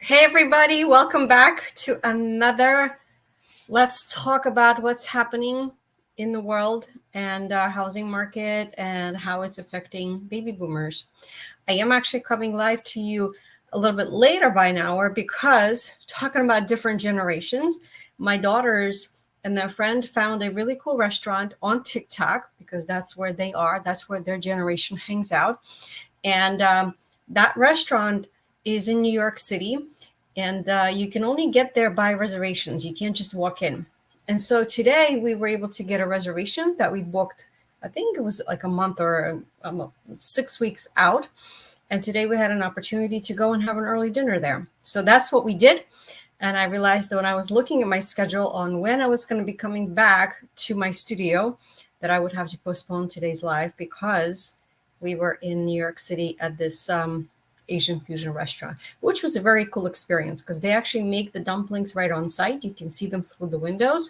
Hey everybody, welcome back to another Let's Talk About What's Happening in the World and our housing market and how it's affecting baby boomers. I am actually coming live to you a little bit later by an hour because talking about different generations, my daughters and their friend found a really cool restaurant on TikTok because that's where they are, that's where their generation hangs out. And that restaurant is in New York City, and you can only get there by reservations. You can't just walk in. And so today we were able to get a reservation that we booked. I think it was like a month or 6 weeks out. And today we had an opportunity to go and have an early dinner there. So that's what we did. And I realized that when I was looking at my schedule on when I was going to be coming back to my studio, that I would have to postpone today's live because we were in New York City at this Asian fusion restaurant, which was a very cool experience because they actually make the dumplings right on site. You can see them through the windows.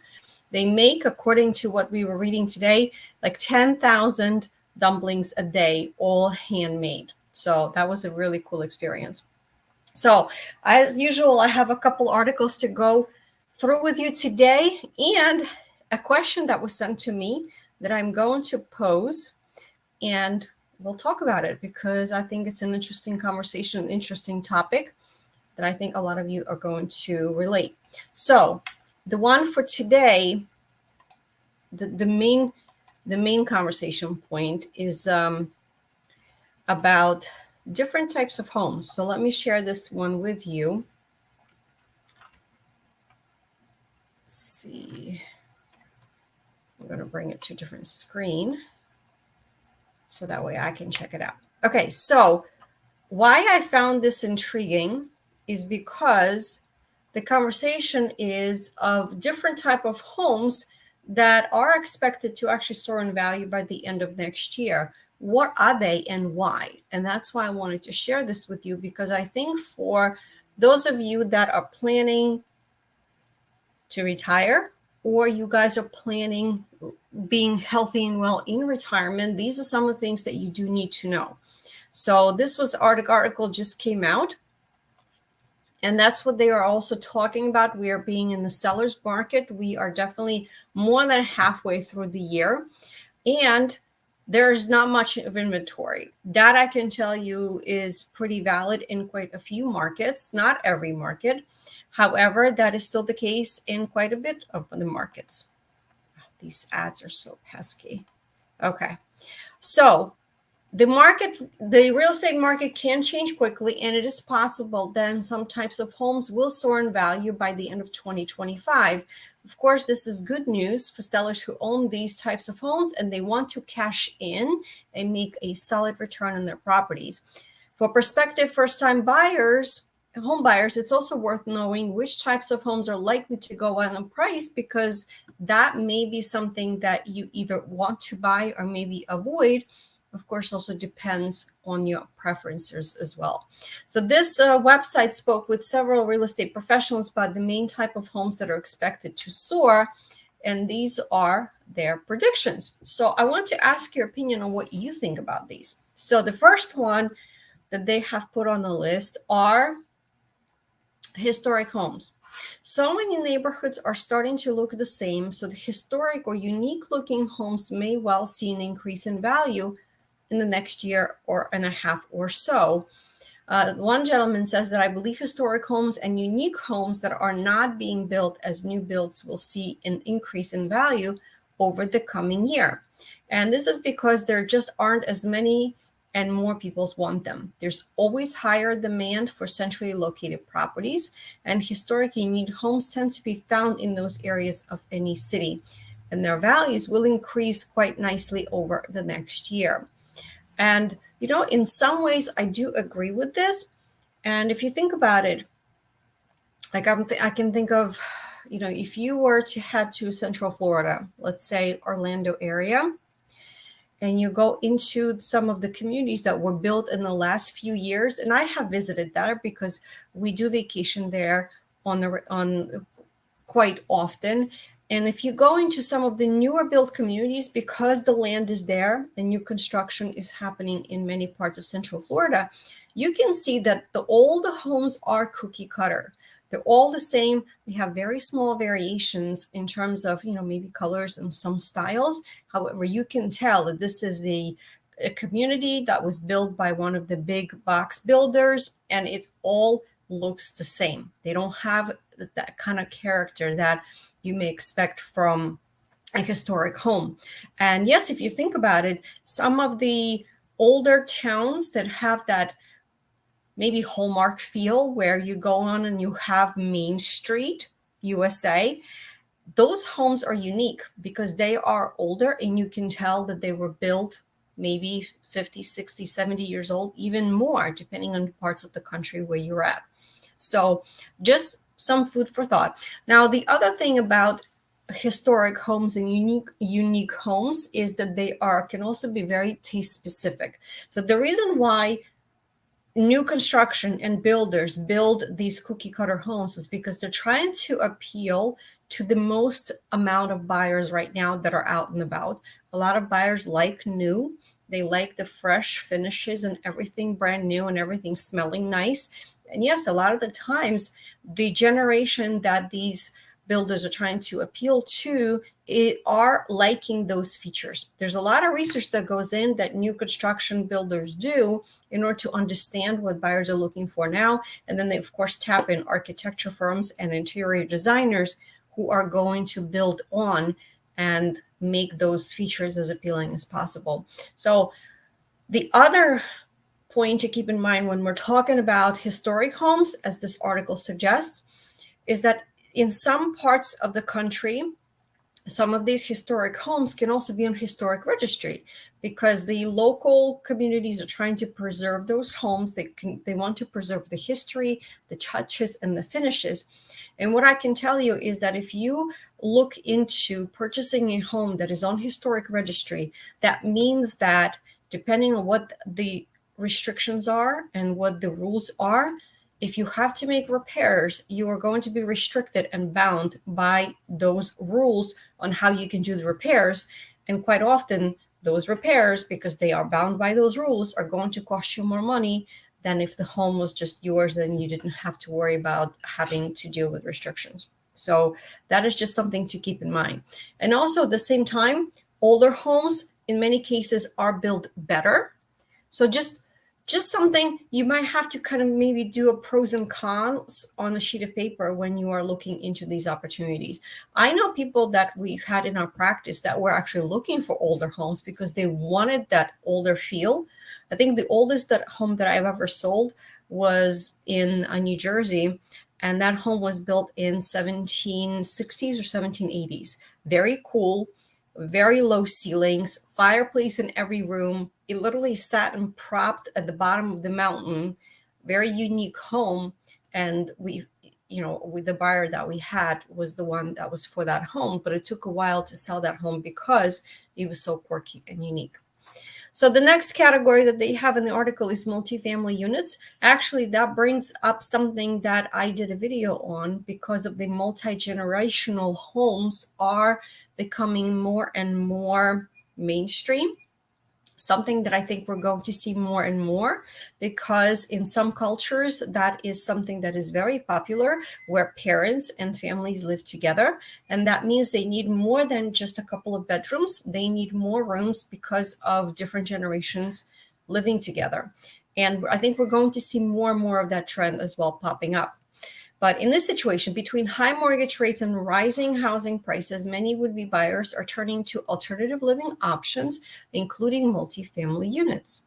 They make, according to what we were reading today, like 10,000 dumplings a day, all handmade. So that was a really cool experience. So as usual, I have a couple articles to go through with you today and a question that was sent to me that I'm going to pose, and we'll talk about it because I think it's an interesting conversation, an interesting topic that I think a lot of you are going to relate. So the one for today, the main conversation point is about different types of homes. So let me share this one with you. Let's see. I'm going to bring it to a different screen so that way I can check it out. Okay, so why I found this intriguing is because the conversation is of different type of homes that are expected to actually soar in value by the end of next year. What are they and why? And that's why I wanted to share this with you, because I think for those of you that are planning to retire, or you guys are planning being healthy and well in retirement, these are some of the things that you do need to know. So this was article just came out, and that's what they are also talking about. We are being in the seller's market. We are definitely more than halfway through the year, and there's not much of inventory. That I can tell you is pretty valid in quite a few markets, not every market. However, that is still the case in quite a bit of the markets. These ads are so pesky. Okay, so the real estate market can change quickly, and it is possible then some types of homes will soar in value by the end of 2025. Of course, this is good news for sellers who own these types of homes and they want to cash in and make a solid return on their properties. For prospective first-time home buyers, it's also worth knowing which types of homes are likely to go on in price, because that may be something that you either want to buy or maybe avoid. Of course, also depends on your preferences as well. So this website spoke with several real estate professionals about the main type of homes that are expected to soar, and these are their predictions. So I want to ask your opinion on what you think about these. So the first one that they have put on the list are historic homes. So many neighborhoods are starting to look the same, so the historic or unique looking homes may well see an increase in value in the next year or and a half or so. One gentleman says that I believe historic homes and unique homes that are not being built as new builds will see an increase in value over the coming year. And this is because there just aren't as many and more people want them. There's always higher demand for centrally located properties, and historic and unique homes tend to be found in those areas of any city, and their values will increase quite nicely over the next year. And, in some ways, I do agree with this. And if you think about it, like I can think of, if you were to head to Central Florida, let's say Orlando area, and you go into some of the communities that were built in the last few years, and I have visited there because we do vacation there on quite often. And if you go into some of the newer built communities, because the land is there and new construction is happening in many parts of Central Florida, you can see that all the homes are cookie cutter. They're all the same. They have very small variations in terms of, maybe colors and some styles. However, you can tell that this is a community that was built by one of the big box builders, and it all looks the same. They don't have that kind of character that you may expect from a historic home. And yes, if you think about it, some of the older towns that have that maybe hallmark feel, where you go on and you have Main Street, USA, those homes are unique because they are older, and you can tell that they were built maybe 50, 60, 70 years old, even more, depending on parts of the country where you're at. So just some food for thought. Now, the other thing about historic homes and unique homes is that they can also be very taste specific. So the reason why new construction and builders build these cookie cutter homes is because they're trying to appeal to the most amount of buyers right now that are out and about. A lot of buyers like new. They like the fresh finishes and everything brand new and everything smelling nice. And yes, a lot of the times the generation that these builders are trying to appeal to are liking those features. There's a lot of research that goes in that new construction builders do in order to understand what buyers are looking for now. And then they, of course, tap in architecture firms and interior designers who are going to build on and make those features as appealing as possible. So the other point to keep in mind when we're talking about historic homes, as this article suggests, is that in some parts of the country, some of these historic homes can also be on historic registry because the local communities are trying to preserve those homes. They want to preserve the history, the touches, and the finishes. And what I can tell you is that if you look into purchasing a home that is on historic registry, that means that depending on what the restrictions are and what the rules are, if you have to make repairs, you are going to be restricted and bound by those rules on how you can do the repairs. And quite often, those repairs, because they are bound by those rules, are going to cost you more money than if the home was just yours, then you didn't have to worry about having to deal with restrictions. So that is just something to keep in mind. And also at the same time, older homes in many cases are built better. So just something you might have to kind of maybe do a pros and cons on a sheet of paper when you are looking into these opportunities. I know people that we had in our practice that were actually looking for older homes because they wanted that older feel. I think the oldest home that I've ever sold was in New Jersey, and that home was built in 1760s or 1780s. Very cool, very low ceilings, fireplace in every room. It literally sat and propped at the bottom of the mountain. Very unique home. And with the buyer that we had was the one that was for that home, but it took a while to sell that home because it was so quirky and unique. So the next category that they have in the article is multifamily units. Actually, that brings up something that I did a video on because of the multi-generational homes are becoming more and more mainstream. Something that I think we're going to see more and more, because in some cultures, that is something that is very popular, where parents and families live together. And that means they need more than just a couple of bedrooms. They need more rooms because of different generations living together. And I think we're going to see more and more of that trend as well popping up. But in this situation, between high mortgage rates and rising housing prices, many would-be buyers are turning to alternative living options, including multifamily units.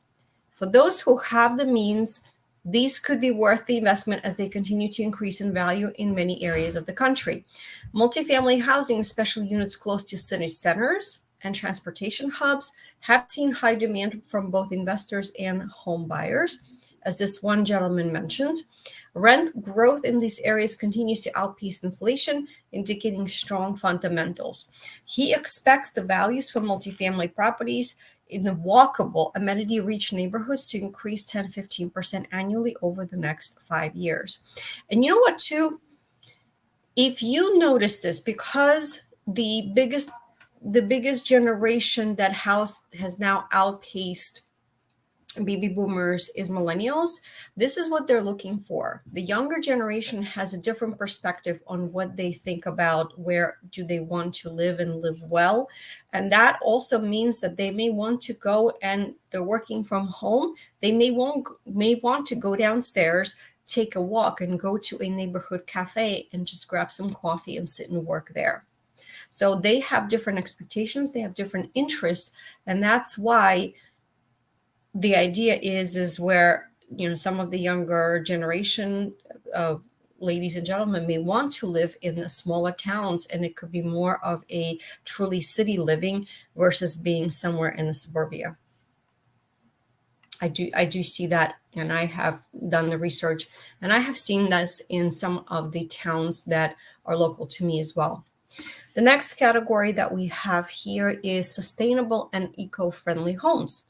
For those who have the means, these could be worth the investment as they continue to increase in value in many areas of the country. Multifamily housing, especially units close to city centers and transportation hubs, have seen high demand from both investors and home buyers. As this one gentleman mentions, rent growth in these areas continues to outpace inflation, indicating strong fundamentals. He expects the values for multifamily properties in the walkable, amenity-rich neighborhoods to increase 10-15% annually over the next 5 years. And you know what, too? If you notice this, because the biggest generation that has now outpaced baby boomers is millennials. This is what they're looking for. The younger generation has a different perspective on what they think about where do they want to live and live well. And that also means that they may want to go, and they're working from home. They may want to go downstairs, take a walk, and go to a neighborhood cafe and just grab some coffee and sit and work there. So they have different expectations, they have different interests, and that's why the idea is where, some of the younger generation of ladies and gentlemen may want to live in the smaller towns, and it could be more of a truly city living versus being somewhere in the suburbia. I do see that, and I have done the research, and I have seen this in some of the towns that are local to me as well. The next category that we have here is sustainable and eco-friendly homes.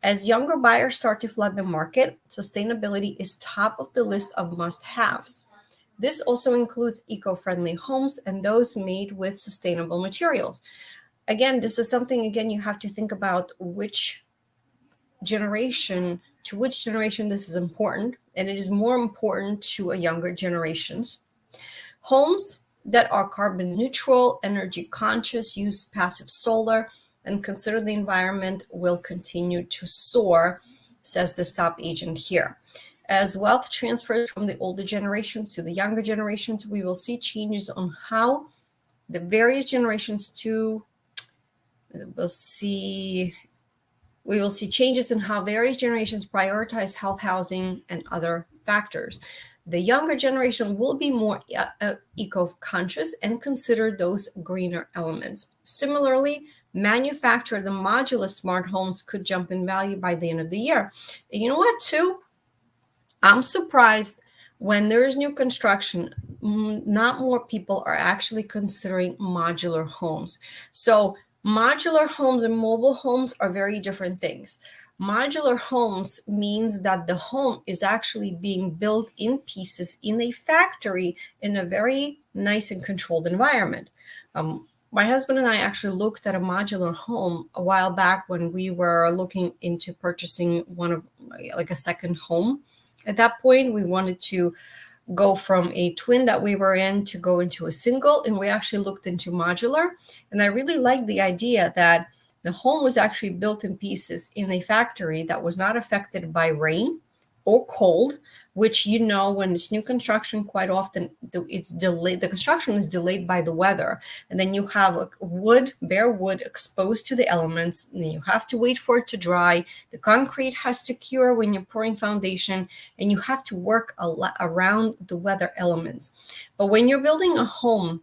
As younger buyers start to flood the market, sustainability is top of the list of must-haves. This also includes eco-friendly homes and those made with sustainable materials. Again, this is something, you have to think about to which generation this is important, and it is more important to a younger generations. Homes that are carbon neutral, energy conscious, use passive solar, and consider the environment will continue to soar, says the top agent here. As wealth transfers from the older generations to the younger generations, we will see changes on how the various generations we will see changes in how various generations prioritize health, housing, and other factors. The younger generation will be more eco-conscious and consider those greener elements. Similarly, manufactured and modular smart homes could jump in value by the end of the year. And you know what, too? I'm surprised when there is new construction, not more people are actually considering modular homes. So modular homes and mobile homes are very different things. Modular homes means that the home is actually being built in pieces in a factory in a very nice and controlled environment. My husband and I actually looked at a modular home a while back when we were looking into purchasing one of like a second home. At that point, we wanted to go from a twin that we were in to go into a single, and we actually looked into modular. And I really liked the idea that the home was actually built in pieces in a factory that was not affected by rain or cold, which, when it's new construction, quite often it's delayed. The construction is delayed by the weather. And then you have bare wood exposed to the elements, and then you have to wait for it to dry. The concrete has to cure when you're pouring foundation, and you have to work a lot around the weather elements. But when you're building a home,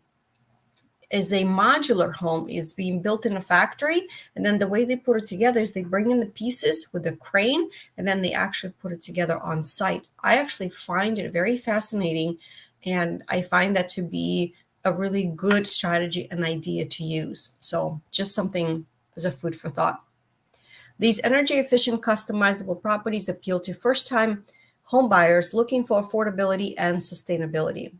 is a modular home, is being built in a factory, and then the way they put it together is they bring in the pieces with a crane, and then they actually put it together on site. I actually find it very fascinating, and I find that to be a really good strategy and idea to use. So just something as a food for thought. These energy efficient customizable properties appeal to first-time home buyers looking for affordability and sustainability.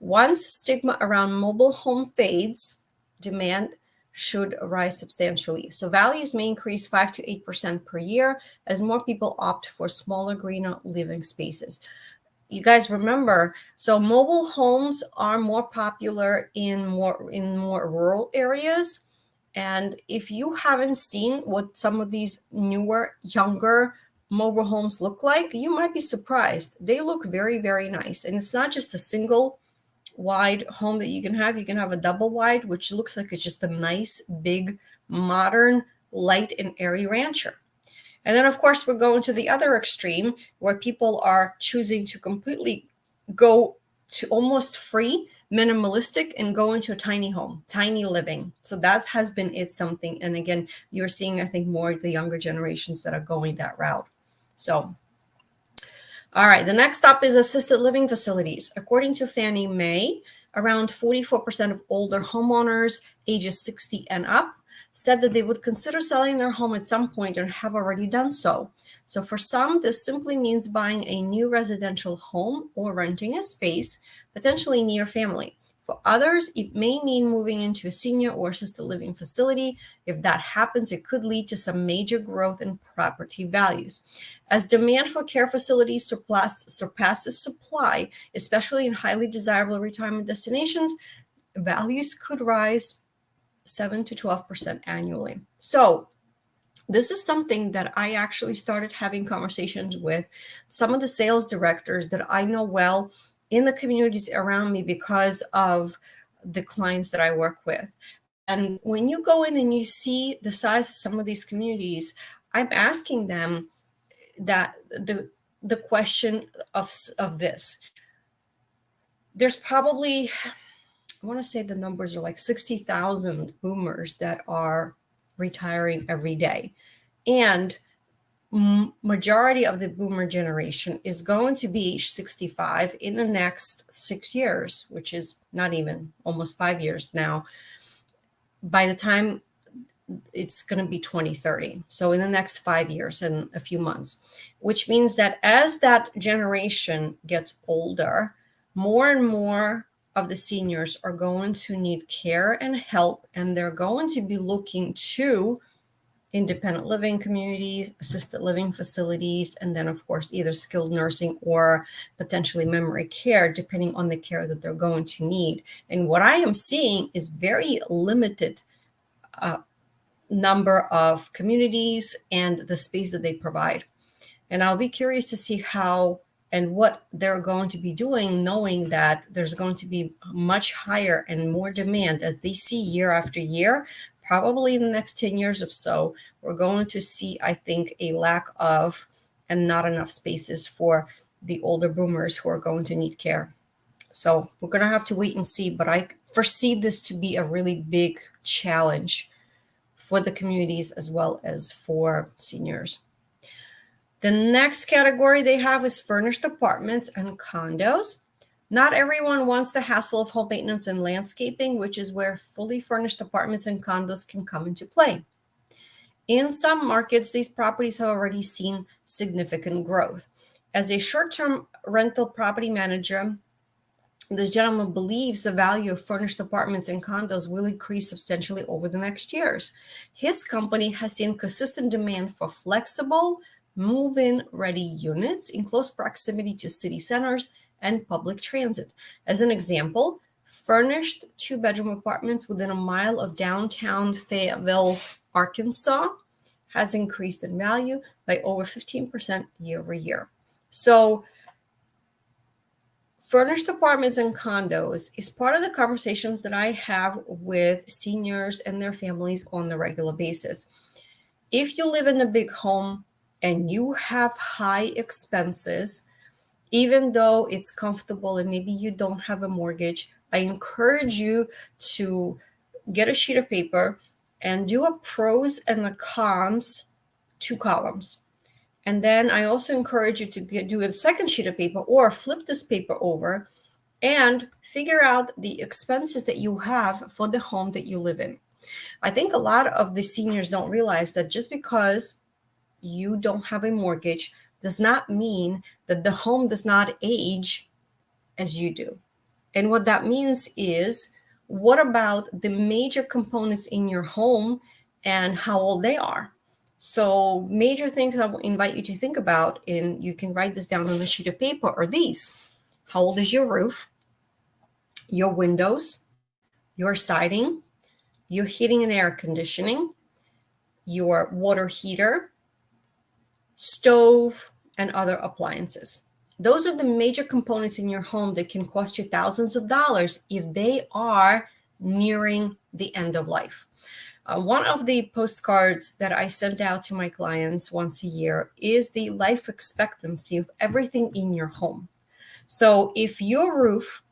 Once stigma around mobile home fades, demand should rise substantially. So values may increase 5 to 8% per year as more people opt for smaller, greener living spaces. You guys remember, so mobile homes are more popular in more rural areas. And if you haven't seen what some of these newer, younger mobile homes look like, you might be surprised. They look very, very nice. And it's not just a single wide home that you can have a double wide, which looks like it's just a nice, big, modern, light and airy rancher. And then, of course, we're going to the other extreme where people are choosing to completely go to almost free, minimalistic, and go into a tiny home, tiny living. So that has been something. And again, you're seeing, I think, more the younger generations that are going that route. So all right, the next up is assisted living facilities. According to Fannie Mae, around 44% of older homeowners ages 60 and up said that they would consider selling their home at some point and have already done so. So for some, this simply means buying a new residential home or renting a space, potentially near family. For others, it may mean moving into a senior or assisted living facility. If that happens, it could lead to some major growth in property values. As demand for care facilities surpasses supply, especially in highly desirable retirement destinations, values could rise 7 to 12% annually. So, this is something that I actually started having conversations with some of the sales directors that I know well in the communities around me because of the clients that I work with. And when you go in and you see the size of some of these communities, I'm asking them that the question of this. There's probably, I want to say the numbers are like 60,000 boomers that are retiring every day. And majority of the boomer generation is going to be age 65 in the next 6 years, which is not even almost 5 years now. By the time it's going to be 2030, so in the next 5 years and a few months, which means that as that generation gets older, more and more of the seniors are going to need care and help, and they're going to be looking to independent living communities, assisted living facilities, and then, of course, either skilled nursing or potentially memory care, depending on the care that they're going to need. And what I am seeing is very limited number of communities and the space that they provide. And I'll be curious to see how and what they're going to be doing, knowing that there's going to be much higher and more demand as they see year after year. Probably in the next 10 years or so, we're going to see, I think, a lack of and not enough spaces for the older boomers who are going to need care. So we're going to have to wait and see, but I foresee this to be a really big challenge for the communities as well as for seniors. The next category they have is furnished apartments and condos. Not everyone wants the hassle of home maintenance and landscaping, which is where fully furnished apartments and condos can come into play. In some markets, these properties have already seen significant growth. As a short-term rental property manager, this gentleman believes the value of furnished apartments and condos will increase substantially over the next years. His company has seen consistent demand for flexible, move-in ready units in close proximity to city centers and public transit. As an example, furnished two-bedroom apartments within a mile of downtown Fayetteville, Arkansas, has increased in value by over 15% year over year. So, furnished apartments and condos is part of the conversations that I have with seniors and their families on the regular basis. If you live in a big home and you have high expenses, even though it's comfortable and maybe you don't have a mortgage, I encourage you to get a sheet of paper and do a pros and the cons 2 columns. And then I also encourage you to do a second sheet of paper or flip this paper over and figure out the expenses that you have for the home that you live in. I think a lot of the seniors don't realize that just because you don't have a mortgage does not mean that the home does not age as you do. And what that means is, what about the major components in your home and how old they are? So major things I invite you to think about, and you can write this down on a sheet of paper, are these. How old is your roof, your windows, your siding, your heating and air conditioning, your water heater, stove, and other appliances. Those are the major components in your home that can cost you thousands of dollars if they are nearing the end of life. One of the postcards that I send out to my clients once a year is the life expectancy of everything in your home. So if your roof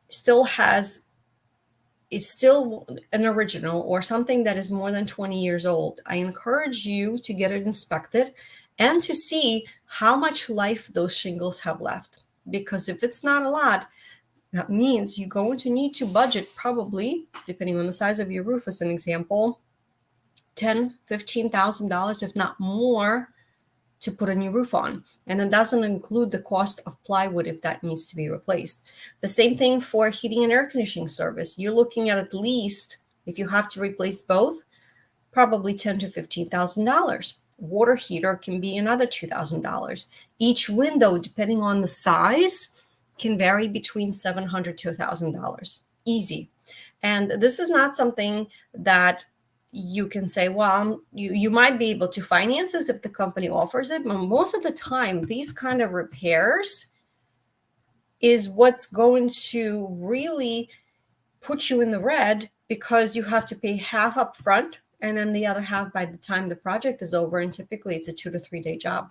is still an original or something that is more than 20 years old, I encourage you to get it inspected and to see how much life those shingles have left. Because if it's not a lot, that means you're going to need to budget, probably, depending on the size of your roof, as an example, $10,000, $15,000, if not more, to put a new roof on. And it doesn't include the cost of plywood if that needs to be replaced. The same thing for heating and air conditioning service. You're looking at least, if you have to replace both, probably $10,000 to $15,000. Water heater can be another $2,000. Each window, depending on the size, can vary between $700 to $1,000. Easy. And this is not something that you can say, well, you might be able to finance this if the company offers it, but most of the time, these kind of repairs is what's going to really put you in the red, because you have to pay half up front and then the other half by the time the project is over. And typically it's a 2 to 3 day job.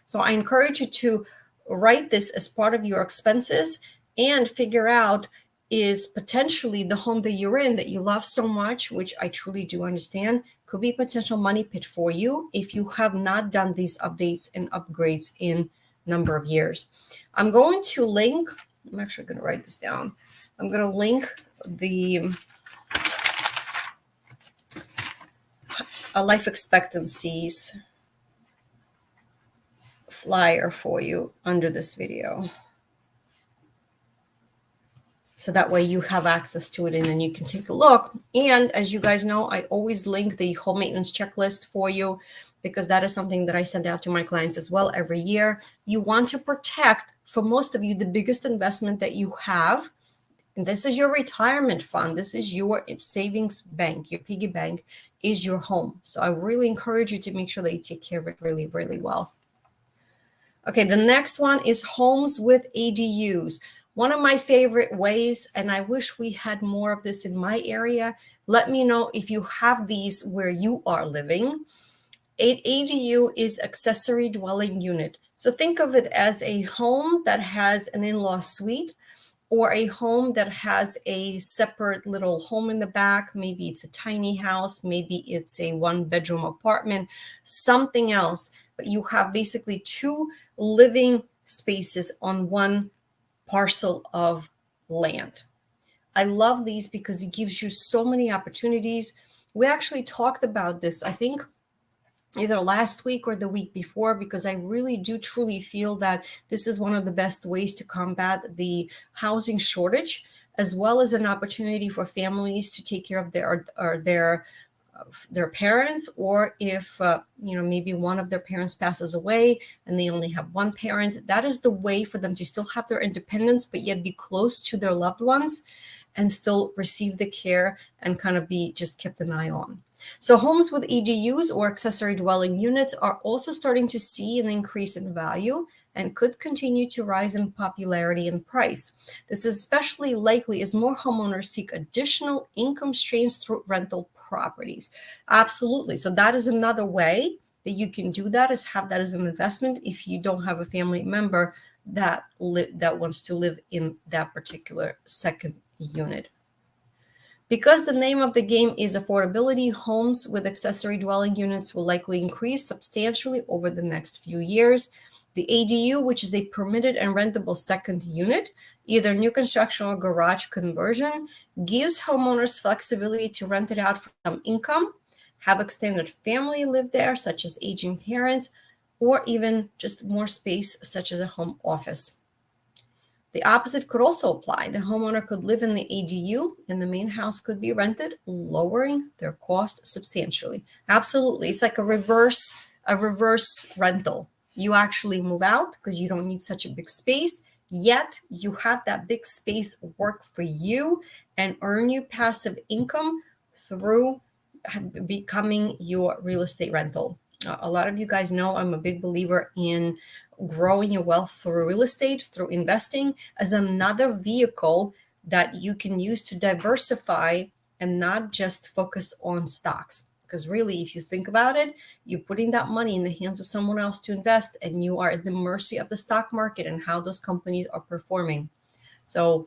So I encourage you to write this as part of your expenses and figure out, is potentially the home that you're in that you love so much, which I truly do understand, could be potential money pit for you if you have not done these updates and upgrades in number of years. I'm going to link, I'm actually going to write this down. I'm going to link the life expectancies flyer for you under this video. So that way you have access to it and then you can take a look. And as you guys know, I always link the home maintenance checklist for you, because that is something that I send out to my clients as well every year. You want to protect, for most of you, the biggest investment that you have. And this is your retirement fund. This is your savings bank. Your piggy bank is your home. So I really encourage you to make sure that you take care of it really, really well. Okay, the next one is homes with ADUs. One of my favorite ways, and I wish we had more of this in my area. Let me know if you have these where you are living. An ADU is accessory dwelling unit. So think of it as a home that has an in-law suite, or a home that has a separate little home in the back. Maybe it's a tiny house, maybe it's a 1-bedroom apartment, something else. But you have basically 2 living spaces on one parcel of land. I love these because it gives you so many opportunities. We actually talked about this, I think, either last week or the week before, because I really do truly feel that this is one of the best ways to combat the housing shortage, as well as an opportunity for families to take care of their parents, or if maybe one of their parents passes away and they only have one parent. That is the way for them to still have their independence, but yet be close to their loved ones and still receive the care and kind of be just kept an eye on. So homes with ADUs, or accessory dwelling units, are also starting to see an increase in value and could continue to rise in popularity and price. This is especially likely as more homeowners seek additional income streams through rental properties. Absolutely. So that is another way that you can do that, is have that as an investment if you don't have a family member that wants to live in that particular second unit. Because the name of the game is affordability, homes with accessory dwelling units will likely increase substantially over the next few years. The ADU, which is a permitted and rentable second unit, either new construction or garage conversion, gives homeowners flexibility to rent it out for some income, have extended family live there, such as aging parents, or even just more space, such as a home office. The opposite could also apply. The homeowner could live in the ADU and the main house could be rented, lowering their cost substantially. Absolutely. It's like a reverse rental. You actually move out because you don't need such a big space, yet you have that big space work for you and earn you passive income through becoming your real estate rental. A lot of you guys know I'm a big believer in growing your wealth through real estate, through investing, as another vehicle that you can use to diversify and not just focus on stocks. Because really, if you think about it, you're putting that money in the hands of someone else to invest, and you are at the mercy of the stock market and how those companies are performing. So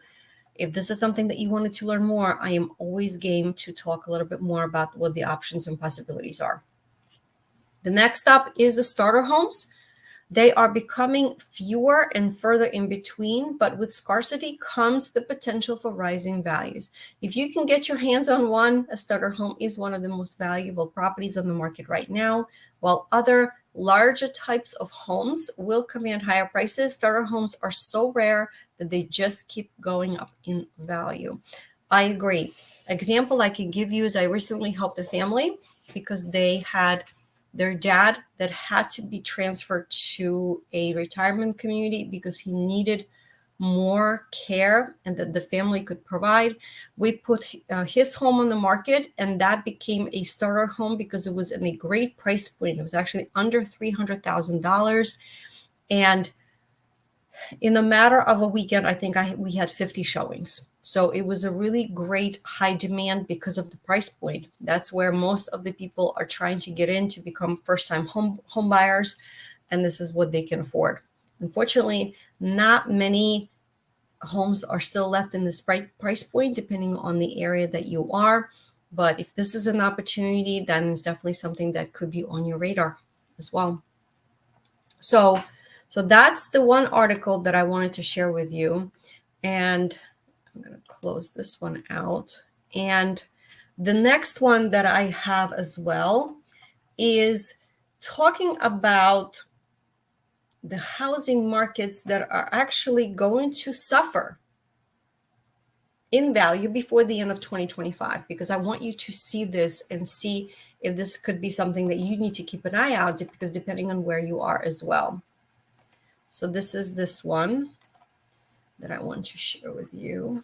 if this is something that you wanted to learn more, I am always game to talk a little bit more about what the options and possibilities are. The next up is the starter homes. They are becoming fewer and further in between, but with scarcity comes the potential for rising values. If you can get your hands on one, a starter home is one of the most valuable properties on the market right now, while other larger types of homes will command higher prices. Starter homes are so rare that they just keep going up in value. I agree. Example I can give you is I recently helped a family because they had their dad that had to be transferred to a retirement community because he needed more care and that the family could provide. We put his home on the market, and that became a starter home because it was in a great price point. It was actually under $300,000. And in the matter of a weekend, I think we had 50 showings. So it was a really great high demand because of the price point. That's where most of the people are trying to get in to become first-time home buyers, and this is what they can afford. Unfortunately, not many homes are still left in this price point, depending on the area that you are. But if this is an opportunity, then it's definitely something that could be on your radar as well. So that's the one article that I wanted to share with you. And I'm going to close this one out. And the next one that I have as well is talking about the housing markets that are actually going to suffer in value before the end of 2025, because I want you to see this and see if this could be something that you need to keep an eye out, because depending on where you are as well. So this is this one that I want to share with you.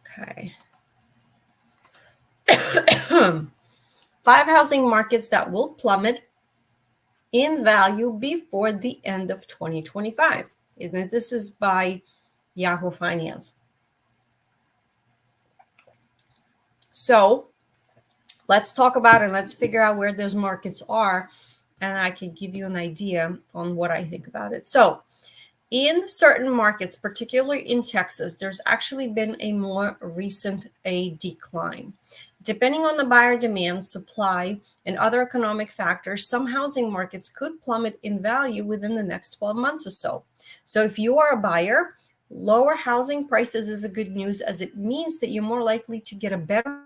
Okay. 5 housing markets that will plummet in value before the end of 2025. And this is by Yahoo Finance. So let's talk about it and let's figure out where those markets are, and I can give you an idea on what I think about it. So in certain markets, particularly in Texas, there's actually been a more recent decline. Depending on the buyer demand, supply, and other economic factors, some housing markets could plummet in value within the next 12 months or so. So if you are a buyer, lower housing prices is a good news, as it means that you're more likely to get a better,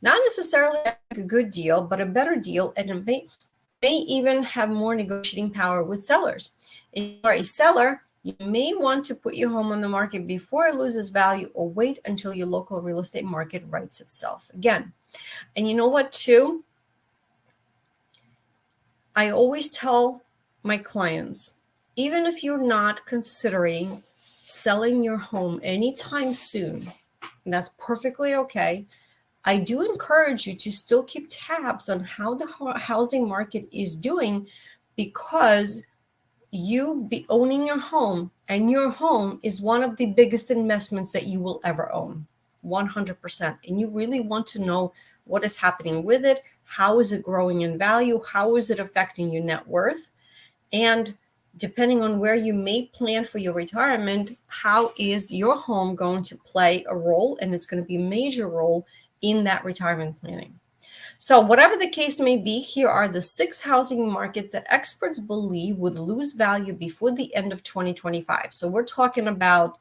not necessarily a good deal, but a better deal, and it may even have more negotiating power with sellers. If you are a seller, you may want to put your home on the market before it loses value, or wait until your local real estate market rights itself again. And you know what, too? I always tell my clients, even if you're not considering selling your home anytime soon, that's perfectly okay. I do encourage you to still keep tabs on how the housing market is doing, because you be owning your home, and your home is one of the biggest investments that you will ever own, 100%. And you really want to know what is happening with it. How is it growing in value? How is it affecting your net worth? And depending on where you may plan for your retirement, how is your home going to play a role? And it's going to be a major role in that retirement planning. So whatever the case may be, here are the 6 housing markets that experts believe would lose value before the end of 2025. So we're talking about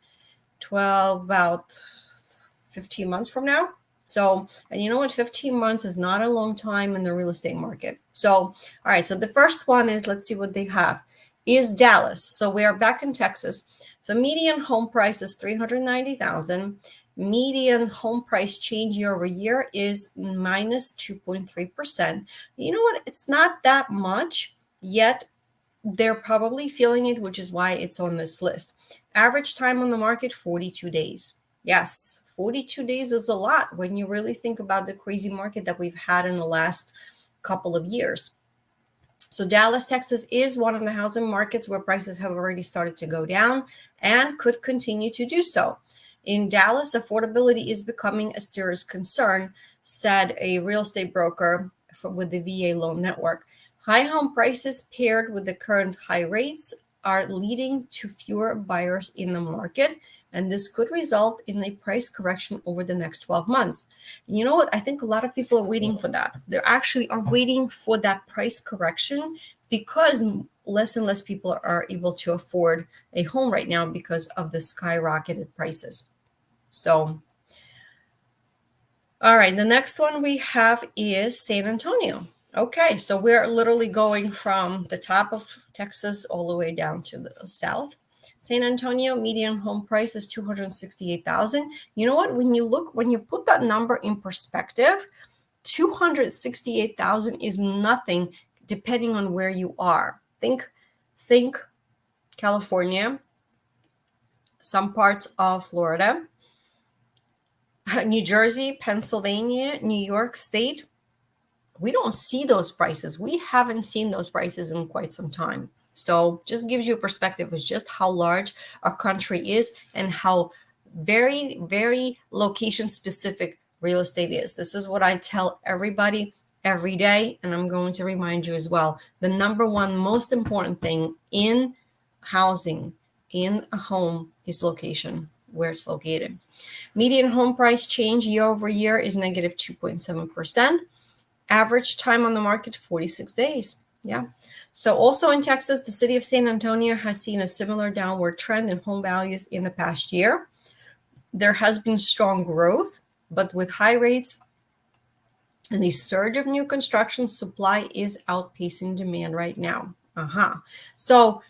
15 months from now. So, and you know what, 15 months is not a long time in the real estate market. So, all right, so the first one is, let's see what they have, is Dallas. So we are back in Texas. So median home price is $390,000. Median home price change year over year is minus 2.3%. You know what? It's not that much, yet they're probably feeling it, which is why it's on this list. Average time on the market, 42 days. Yes, 42 days is a lot when you really think about the crazy market that we've had in the last couple of years. So Dallas, Texas is one of the housing markets where prices have already started to go down and could continue to do so. In Dallas, affordability is becoming a serious concern, said a real estate broker with the VA Loan Network. High home prices paired with the current high rates are leading to fewer buyers in the market, and this could result in a price correction over the next 12 months. You know what? I think a lot of people are waiting for that. They actually are waiting for that price correction, because less and less people are able to afford a home right now because of the skyrocketed prices. So, all right, the next one we have is San Antonio. Okay, so we're literally going from the top of Texas all the way down to the south. San Antonio median home price is 268,000. You know what? When you put that number in perspective, 268,000 is nothing depending on where you are. Think California, some parts of Florida, New Jersey, Pennsylvania, New York State. We don't see those prices. We haven't seen those prices in quite some time. So just gives you a perspective of just how large our country is and how very, very location specific real estate is. This is what I tell everybody every day. And I'm going to remind you as well. The number one most important thing in housing, in a home, is location, where it's located. Median home price change year over year is negative 2.7%. Average time on the market, 46 days. Yeah. So also in Texas, the city of San Antonio has seen a similar downward trend in home values in the past year. There has been strong growth, but with high rates and the surge of new construction, supply is outpacing demand right now. So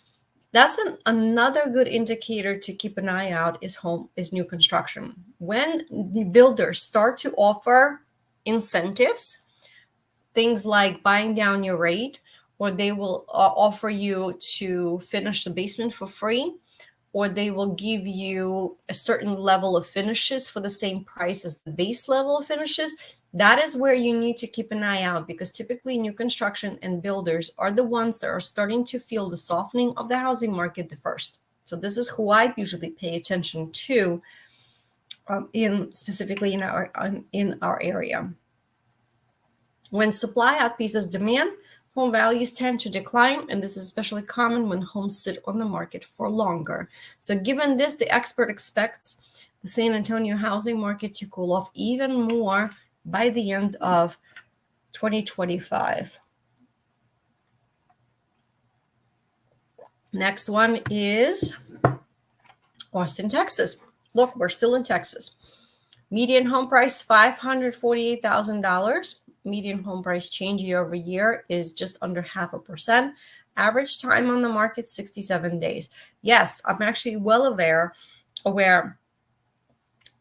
that's another good indicator to keep an eye out is new construction. When builders start to offer incentives, things like buying down your rate, or they will offer you to finish the basement for free, or they will give you a certain level of finishes for the same price as the base level of finishes. That is where you need to keep an eye out, because typically new construction and builders are the ones that are starting to feel the softening of the housing market the first. So this is who I usually pay attention to, specifically in our area. When supply outpaces demand, home values tend to decline, and this is especially common when homes sit on the market for longer. So given this, the expert expects the San Antonio housing market to cool off even more by the end of 2025. Next one is Austin, Texas. Look, we're still in Texas. Median home price, $548,000. Median home price change year over year is just under 0.5%. Average time on the market, 67 days. Yes, I'm actually well aware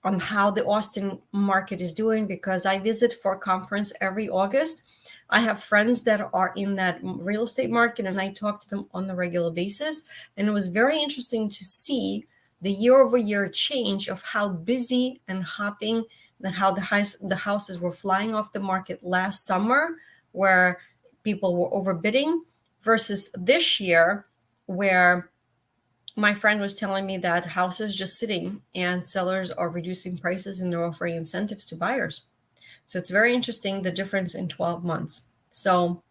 on how the Austin market is doing, because I visit for a conference every August. I have friends that are in that real estate market, and I talk to them on a regular basis. And it was very interesting to see the year over year change of how busy and hopping and how the houses were flying off the market last summer, where people were overbidding, versus this year, where my friend was telling me that houses just sitting and sellers are reducing prices and they're offering incentives to buyers. So it's very interesting, the difference in 12 months. So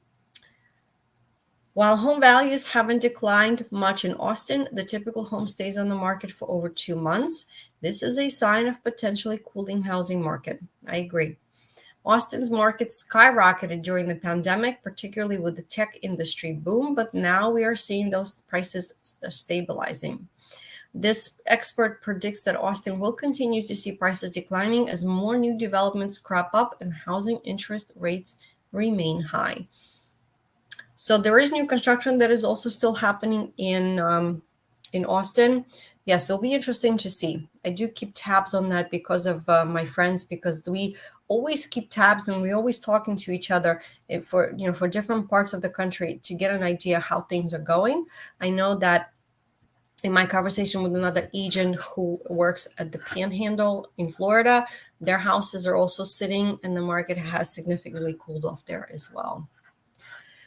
while home values haven't declined much in Austin, the typical home stays on the market for over 2 months. This is a sign of potentially cooling housing market. I agree. Austin's market skyrocketed during the pandemic, particularly with the tech industry boom, but now we are seeing those prices stabilizing. This expert predicts that Austin will continue to see prices declining as more new developments crop up and housing interest rates remain high. So there is new construction that is also still happening in Austin. Yes, it'll be interesting to see. I do keep tabs on that because of my friends, because we always keep tabs and we're always talking to each other for different parts of the country to get an idea how things are going. I know that in my conversation with another agent who works at the Panhandle in Florida, their houses are also sitting and the market has significantly cooled off there as well.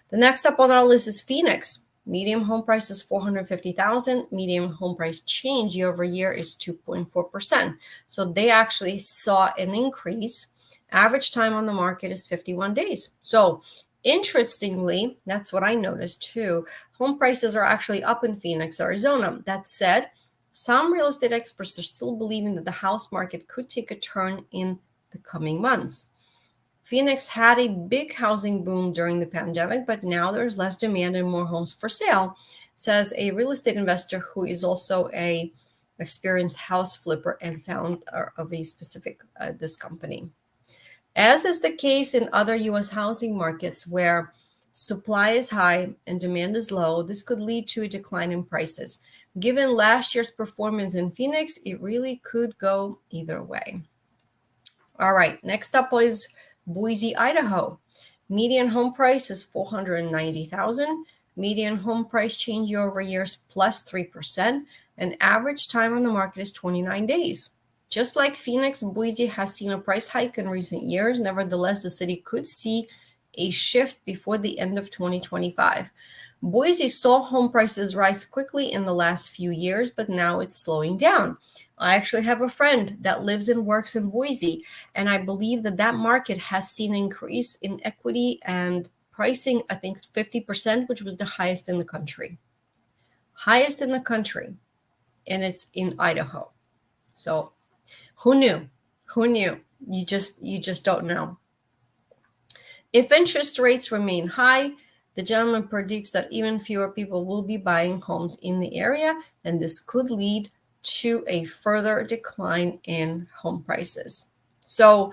The next up on our list is Phoenix. Median home price is $450,000. Median home price change year over year is 2.4%. So they actually saw an increase. Average time on the market is 51 days. So interestingly, that's what I noticed too. Home prices are actually up in Phoenix, Arizona. That said, some real estate experts are still believing that the house market could take a turn in the coming months. Phoenix had a big housing boom during the pandemic, but now there's less demand and more homes for sale, says a real estate investor who is also a experienced house flipper and founder of a specific this company. As is the case in other US housing markets where supply is high and demand is low, this could lead to a decline in prices. Given last year's performance in Phoenix, it really could go either way. All right, next up is Boise, Idaho. Median home price is 490,000. Median home price change year over year is plus 3%, and average time on the market is 29 days. Just like Phoenix, Boise has seen a price hike in recent years. Nevertheless, the city could see a shift before the end of 2025. Boise saw home prices rise quickly in the last few years, but now it's slowing down. I actually have a friend that lives and works in Boise, and I believe that that market has seen an increase in equity and pricing, I think 50%, which was the highest in the country. Highest in the country, and it's in Idaho. So who knew? Who knew? You just don't know. If interest rates remain high, the gentleman predicts that even fewer people will be buying homes in the area, and this could lead to a further decline in home prices. So,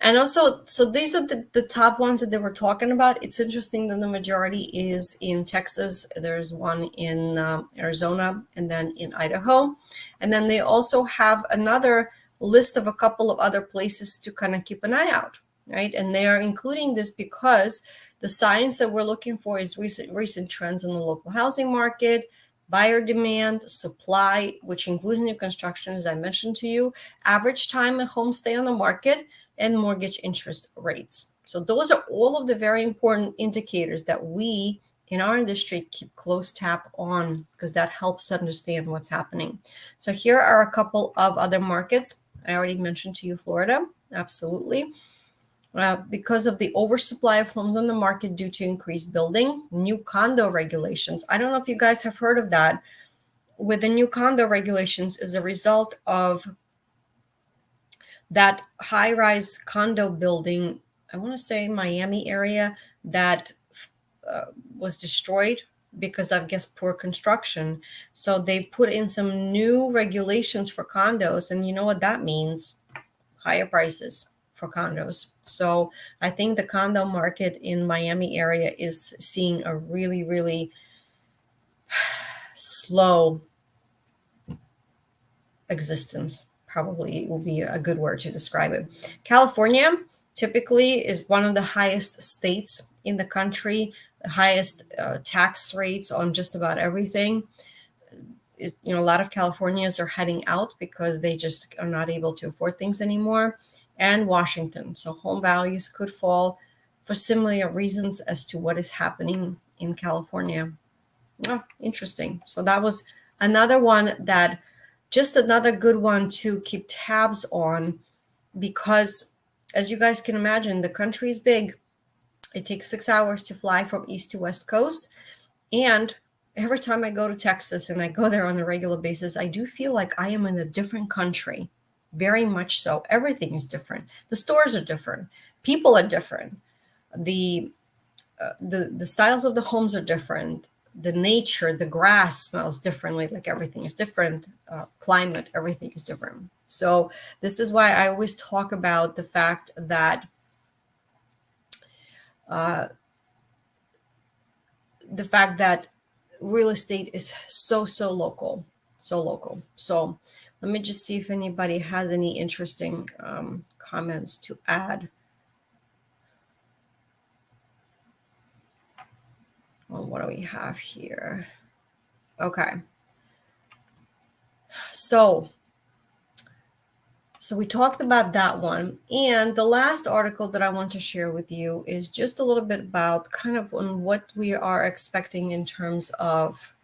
and also, so these are the top ones that they were talking about. It's interesting that the majority is in Texas. There's one in Arizona, and then in Idaho. And then they also have another list of a couple of other places to kind of keep an eye out, right? And they are including this because the signs that we're looking for is recent trends in the local housing market, buyer demand, supply, which includes new construction, as I mentioned to you, average time a home stay on the market, and mortgage interest rates. So those are all of the very important indicators that we in our industry keep close tap on, because that helps understand what's happening. So here are a couple of other markets. I already mentioned to you Florida, absolutely. Because of the oversupply of homes on the market due to increased building, new condo regulations. I don't know if you guys have heard of that. With the new condo regulations, as a result of that high-rise condo building, I want to say Miami area, that was destroyed because of, I guess, poor construction. So they put in some new regulations for condos, and you know what that means? Higher prices for condos. So I think the condo market in Miami area is seeing a really, really slow existence. Probably will be a good word to describe it. California typically is one of the highest states in the country, the highest tax rates on just about everything. A lot of Californians are heading out because they just are not able to afford things anymore. And Washington. So home values could fall for similar reasons as to what is happening in California. Oh, interesting. So that was another one that, just another good one to keep tabs on, because as you guys can imagine, the country is big. It takes 6 hours to fly from east to west coast. And every time I go to Texas, and I go there on a regular basis, I do feel like I am in a different country. Very much so. Everything is different. The stores are different. People are different. The styles of the homes are different. The nature, the grass smells differently. Like everything is different. Climate, everything is different. So this is why I always talk about the fact that real estate is so local, so local. So let me just see if anybody has any interesting comments to add on what do we have here. Okay, so we talked about that one, and the last article that I want to share with you is just a little bit about kind of on what we are expecting in terms of,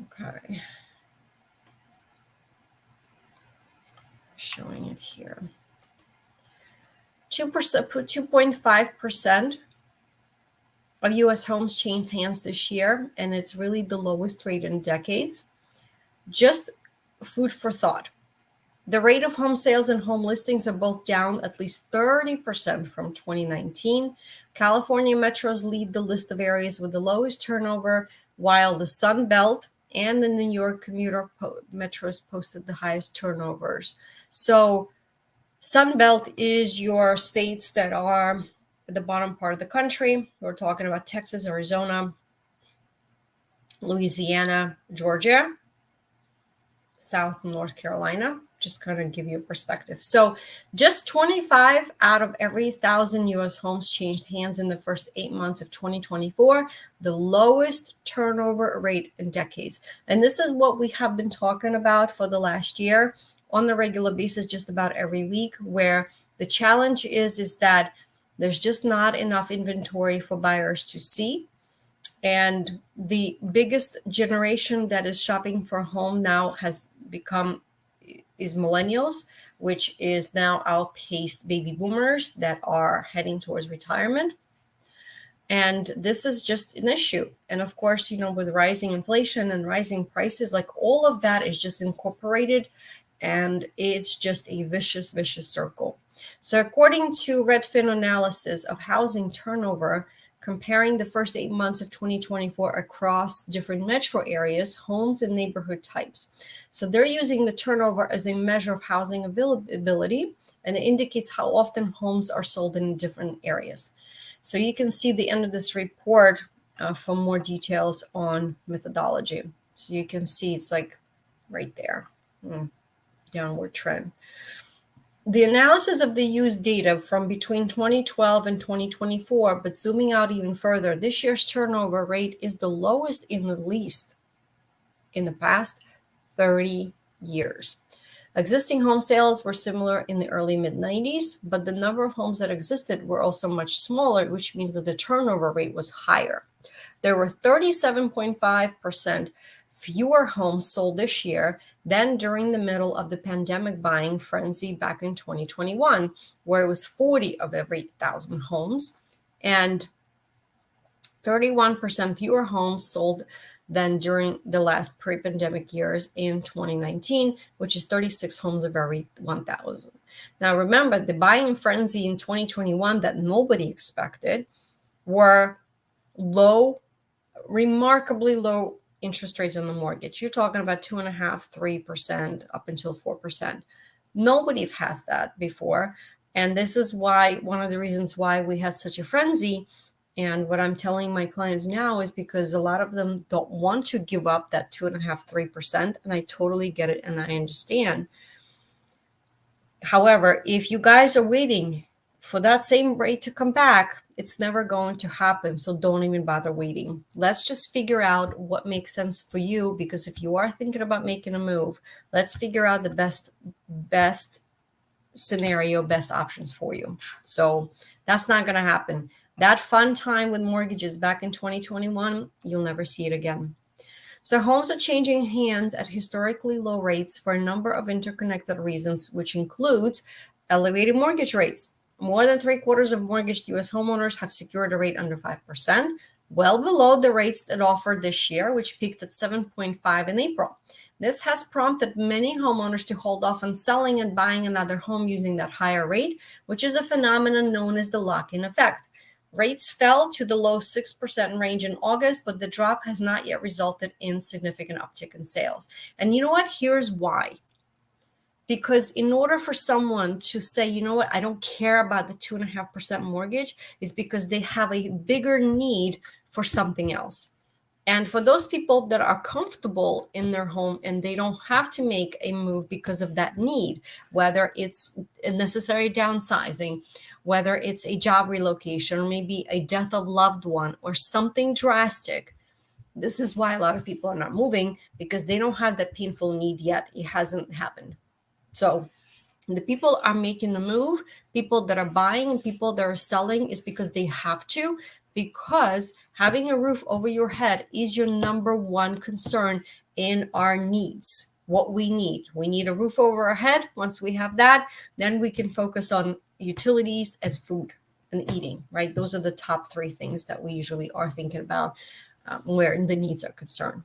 okay, showing it here. 2.5% of U.S. homes changed hands this year, and it's really the lowest rate in decades. Just food for thought. The rate of home sales and home listings are both down at least 30% from 2019. California metros lead the list of areas with the lowest turnover, while the Sun Belt and the New York commuter metros posted the highest turnovers. So Sunbelt is your states that are at the bottom part of the country. We're talking about Texas, Arizona, Louisiana, Georgia, South and North Carolina, just kind of give you a perspective. So just 25 out of every 1,000 US homes changed hands in the first 8 months of 2024, the lowest turnover rate in decades. And this is what we have been talking about for the last year on the regular basis, just about every week, where the challenge is that there's just not enough inventory for buyers to see. And the biggest generation that is shopping for a home now is millennials, which is now outpaced baby boomers that are heading towards retirement. And this is just an issue. And of course, with rising inflation and rising prices, like all of that is just incorporated, and it's just a vicious, vicious circle. So according to Redfin analysis of housing turnover, comparing the first 8 months of 2024 across different metro areas, homes, and neighborhood types. So they're using the turnover as a measure of housing availability, and it indicates how often homes are sold in different areas. So you can see the end of this report for more details on methodology. So you can see it's like right there, downward trend. The analysis of the used data from between 2012 and 2024, but zooming out even further, this year's turnover rate is the lowest in the least in the past 30 years. Existing home sales were similar in the early mid-90s, but the number of homes that existed were also much smaller, which means that the turnover rate was higher. There were 37.5% fewer homes sold this year than during the middle of the pandemic buying frenzy back in 2021, where it was 40 of every 1,000 homes, and 31% fewer homes sold than during the last pre-pandemic years in 2019, which is 36 homes of every 1,000. Now, remember, the buying frenzy in 2021 that nobody expected were remarkably low interest rates on the mortgage. You're talking about 2.5%, 3%, up until 4%. Nobody has that before. And this is why, one of the reasons why we had such a frenzy. And what I'm telling my clients now is because a lot of them don't want to give up that 2.5%, 3%. And I totally get it and I understand. However, if you guys are waiting for that same rate to come back, it's never going to happen. So don't even bother waiting. Let's just figure out what makes sense for you, because if you are thinking about making a move, let's figure out the best scenario, best options for you. So that's not going to happen. That fun time with mortgages back in 2021, you'll never see it again. So homes are changing hands at historically low rates for a number of interconnected reasons, which includes elevated mortgage rates. More than 3/4 of mortgaged U.S. homeowners have secured a rate under 5%, well below the rates that offered this year, which peaked at 7.5 in April. This has prompted many homeowners to hold off on selling and buying another home using that higher rate, which is a phenomenon known as the lock-in effect. Rates fell to the low 6% range in August, but the drop has not yet resulted in significant uptick in sales. And you know what? Here's why. Because in order for someone to say, you know what, I don't care about the 2.5% mortgage, is because they have a bigger need for something else. And for those people that are comfortable in their home and they don't have to make a move because of that need, whether it's a necessary downsizing, whether it's a job relocation, or maybe a death of loved one or something drastic, this is why a lot of people are not moving, because they don't have that painful need yet. It hasn't happened. So the people are making the move, people that are buying and people that are selling, is because they have to, because having a roof over your head is your number one concern in our needs. What we need a roof over our head. Once we have that, then we can focus on utilities and food and eating, right? Those are the top three things that we usually are thinking about where the needs are concerned.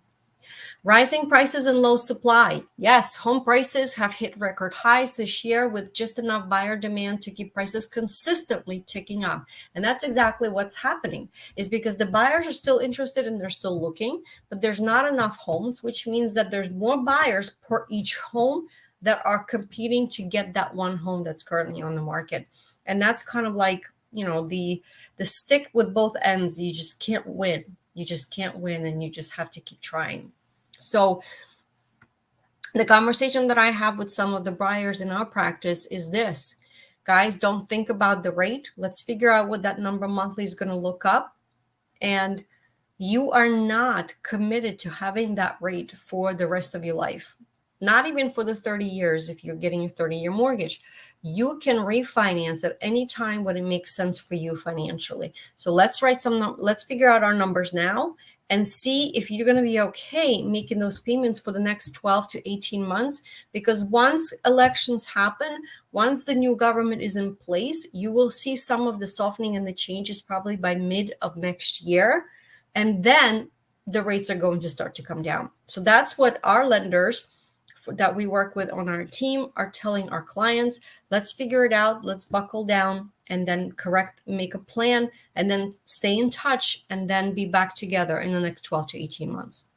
Rising prices and low supply. Yes, home prices have hit record highs this year with just enough buyer demand to keep prices consistently ticking up. And that's exactly what's happening, is because the buyers are still interested and they're still looking, but there's not enough homes, which means that there's more buyers per each home that are competing to get that one home that's currently on the market. And that's kind of like, the stick with both ends. You just can't win. You just can't win, and you just have to keep trying. So the conversation that I have with some of the buyers in our practice is this: guys, don't think about the rate. Let's figure out what that number monthly is going to look up. And you are not committed to having that rate for the rest of your life, not even for the 30 years. If you're getting a 30-year mortgage, you can refinance at any time when it makes sense for you financially. So let's let's figure out our numbers now and see if you're going to be okay making those payments for the next 12 to 18 months. Because once elections happen, once the new government is in place, you will see some of the softening and the changes probably by mid of next year. And then the rates are going to start to come down. So that's what our lenders that we work with on our team are telling our clients. Let's figure it out. Let's buckle down and then make a plan, and then stay in touch, and then be back together in the next 12 to 18 months.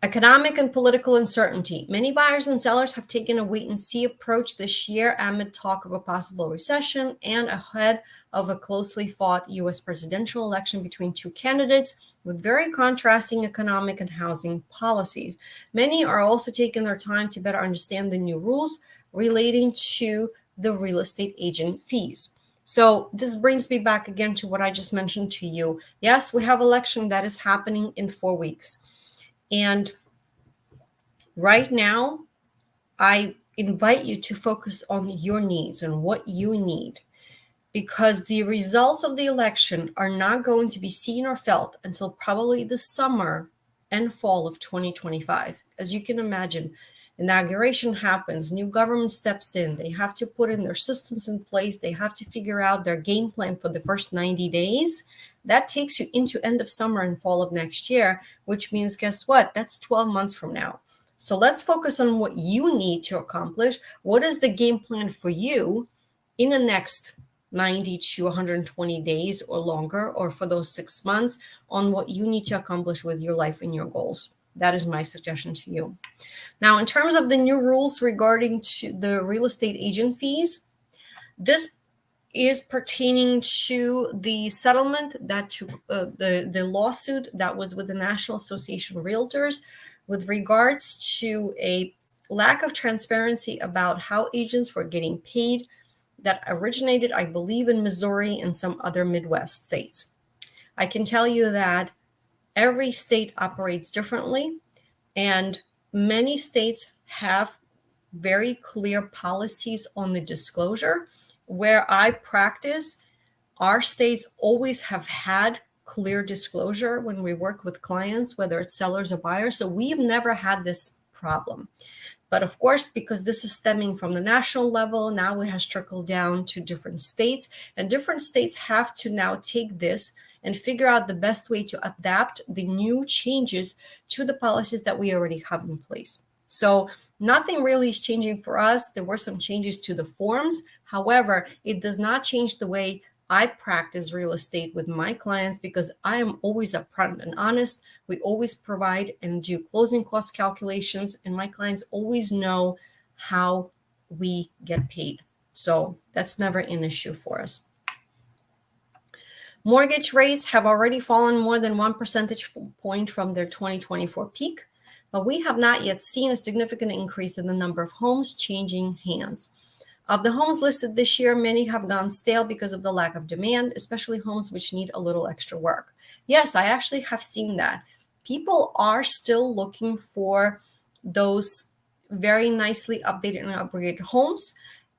Economic and political uncertainty. Many buyers and sellers have taken a wait-and-see approach this year amid talk of a possible recession and ahead of a closely fought U.S. presidential election between two candidates with very contrasting economic and housing policies. Many are also taking their time to better understand the new rules relating to the real estate agent fees. So this brings me back again to what I just mentioned to you. Yes, we have election that is happening in 4 weeks. And right now, I invite you to focus on your needs and what you need, because the results of the election are not going to be seen or felt until probably the summer and fall of 2025. As you can imagine, inauguration happens, new government steps in, they have to put in their systems in place, they have to figure out their game plan for the first 90 days. That takes you into end of summer and fall of next year, which means, guess what? That's 12 months from now. So let's focus on what you need to accomplish. What is the game plan for you in the next 90 to 120 days or longer, or for those 6 months, on what you need to accomplish with your life and your goals? That is my suggestion to you. Now, in terms of the new rules regarding to the real estate agent fees, this is pertaining to the settlement that took the lawsuit that was with the National Association of Realtors with regards to a lack of transparency about how agents were getting paid, that originated, I believe, in Missouri and some other Midwest states. I can tell you that every state operates differently, and many states have very clear policies on the disclosure. Where I practice, our states always have had clear disclosure when we work with clients, whether it's sellers or buyers. So we've never had this problem. But of course, because this is stemming from the national level, now it has trickled down to different states, and different states have to now take this and figure out the best way to adapt the new changes to the policies that we already have in place. So nothing really is changing for us. There were some changes to the forms. However, it does not change the way I practice real estate with my clients, because I am always upfront and honest. We always provide and do closing cost calculations, and my clients always know how we get paid. So that's never an issue for us. Mortgage rates have already fallen more than 1 percentage point from their 2024 peak, but we have not yet seen a significant increase in the number of homes changing hands. Of the homes listed this year, many have gone stale because of the lack of demand, especially homes which need a little extra work. Yes, I actually have seen that. People are still looking for those very nicely updated and upgraded homes.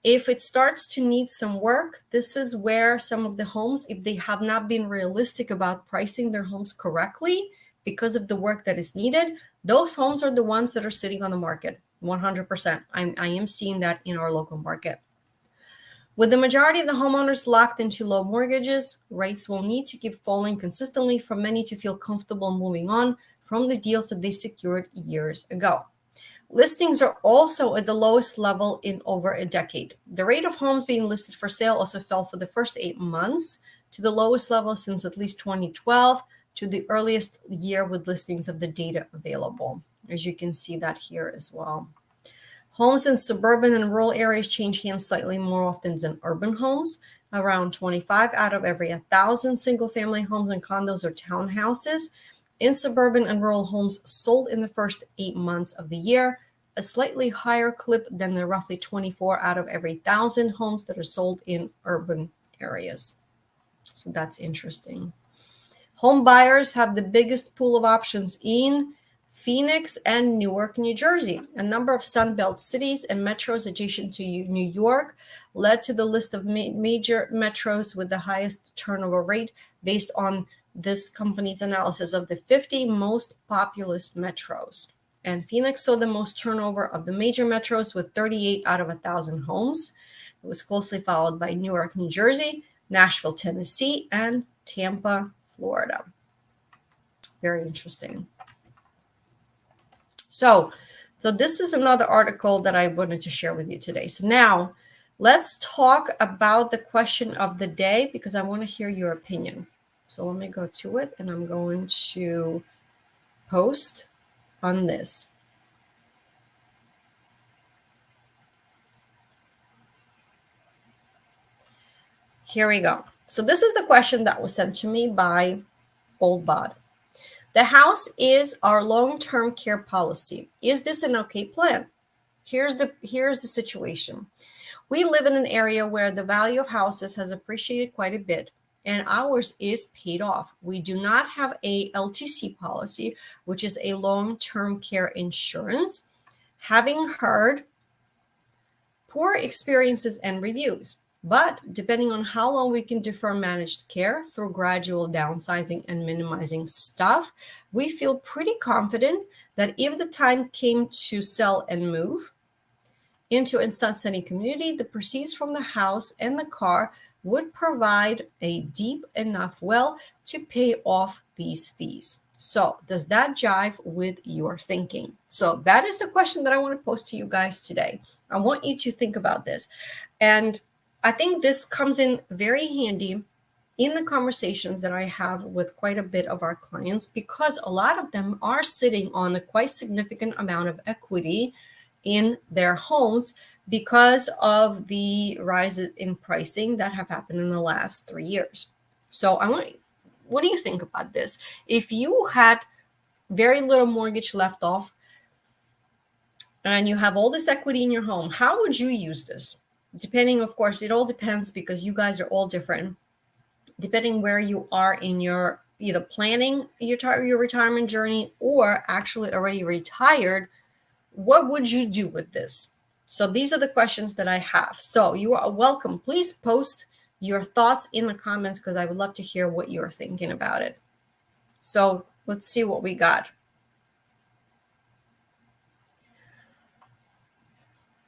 If it starts to need some work, this is where some of the homes, if they have not been realistic about pricing their homes correctly because of the work that is needed, those homes are the ones that are sitting on the market. 100%. I am seeing that in our local market. With the majority of the homeowners locked into low mortgages, rates will need to keep falling consistently for many to feel comfortable moving on from the deals that they secured years ago. Listings are also at the lowest level in over a decade. The rate of homes being listed for sale also fell for the first 8 months to the lowest level since at least 2012, to the earliest year with listings of the data available. As you can see that here as well. Homes in suburban and rural areas change hands slightly more often than urban homes. Around 25 out of every 1,000 single-family homes and condos or townhouses in suburban and rural homes sold in the first 8 months of the year, a slightly higher clip than the roughly 24 out of every 1,000 homes that are sold in urban areas. So that's interesting. Home buyers have the biggest pool of options in Phoenix and Newark, New Jersey. A number of Sunbelt cities and metros adjacent to New York led to the list of major metros with the highest turnover rate based on this company's analysis of the 50 most populous metros. And Phoenix saw the most turnover of the major metros with 38 out of 1,000 homes. It was closely followed by Newark, New Jersey, Nashville, Tennessee, and Tampa, Florida. Very interesting. So this is another article that I wanted to share with you today. So now let's talk about the question of the day, because I want to hear your opinion. So let me go to it, and I'm going to post on this. Here we go. So this is the question that was sent to me by Old Bod. The house is our long-term care policy. Is this an okay plan? Here's the situation. We live in an area where the value of houses has appreciated quite a bit, and ours is paid off. We do not have a LTC policy, which is a long-term care insurance, having heard poor experiences and reviews. But depending on how long we can defer managed care through gradual downsizing and minimizing stuff, we feel pretty confident that if the time came to sell and move into a sunsetting community, the proceeds from the house and the car would provide a deep enough well to pay off these fees. So does that jive with your thinking? So that is the question that I want to pose to you guys today. I want you to think about this. And I think this comes in very handy in the conversations that I have with quite a bit of our clients, because a lot of them are sitting on a quite significant amount of equity in their homes because of the rises in pricing that have happened in the last 3 years. So what do you think about this? If you had very little mortgage left off and you have all this equity in your home, how would you use this? Depending, of course, it all depends, because you guys are all different. Depending where you are in your either planning your retirement journey or actually already retired, what would you do with this? So these are the questions that I have. So you are welcome. Please post your thoughts in the comments, because I would love to hear what you're thinking about it. So let's see what we got.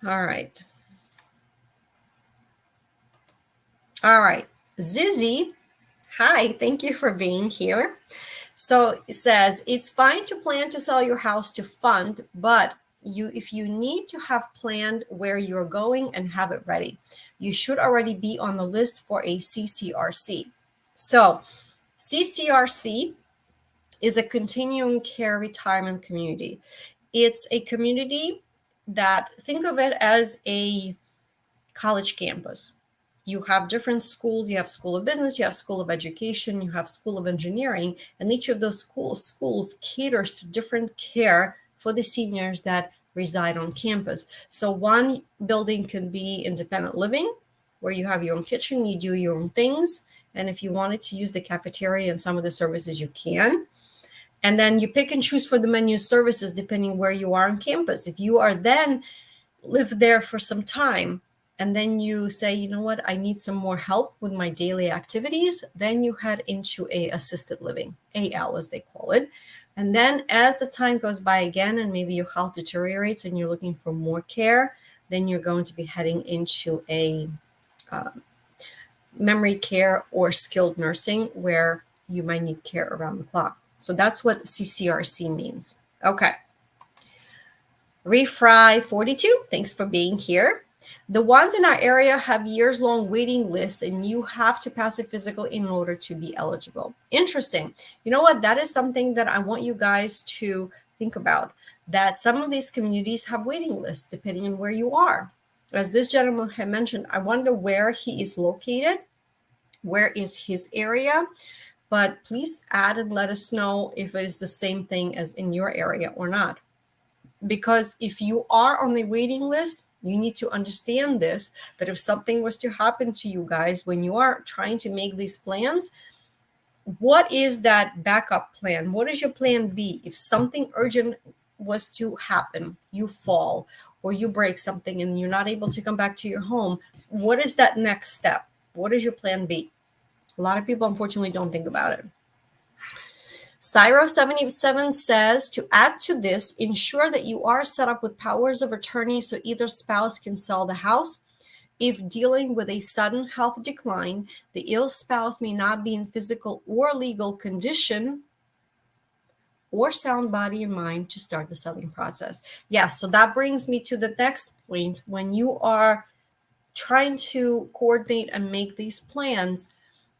All right. All right. Zizzy, hi, thank you for being here. So it says, it's fine to plan to sell your house to fund, but if you need to have planned where you're going and have it ready, you should already be on the list for a CCRC. So CCRC is a continuing care retirement community. It's a community that, think of it as a college campus. You have different schools. You have School of Business, you have School of Education, you have School of Engineering, and each of those schools caters to different care for the seniors that reside on campus. So one building can be independent living, where you have your own kitchen, you do your own things, and if you wanted to use the cafeteria and some of the services, you can. And then you pick and choose for the menu services depending where you are on campus. If you are then live there for some time, and then you say, you know what, I need some more help with my daily activities, then you head into a assisted living, AL as they call it. And then as the time goes by again, and maybe your health deteriorates and you're looking for more care, then you're going to be heading into a memory care or skilled nursing where you might need care around the clock. So that's what CCRC means. Okay. Refry 42, thanks for being here. The ones in our area have years-long waiting lists, and you have to pass a physical in order to be eligible. Interesting. You know what? That is something that I want you guys to think about, that some of these communities have waiting lists depending on where you are. As this gentleman had mentioned, I wonder where he is located. Where is his area? But please add and let us know if it is the same thing as in your area or not. Because if you are on the waiting list, you need to understand this, that if something was to happen to you guys when you are trying to make these plans, what is that backup plan? What is your plan B? If something urgent was to happen, you fall or you break something and you're not able to come back to your home, what is that next step? What is your plan B? A lot of people, unfortunately, don't think about it. Cyro77 says, to add to this, ensure that you are set up with powers of attorney so either spouse can sell the house. If dealing with a sudden health decline, the ill spouse may not be in physical or legal condition or sound body and mind to start the selling process. Yes, so that brings me to the next point. When you are trying to coordinate and make these plans,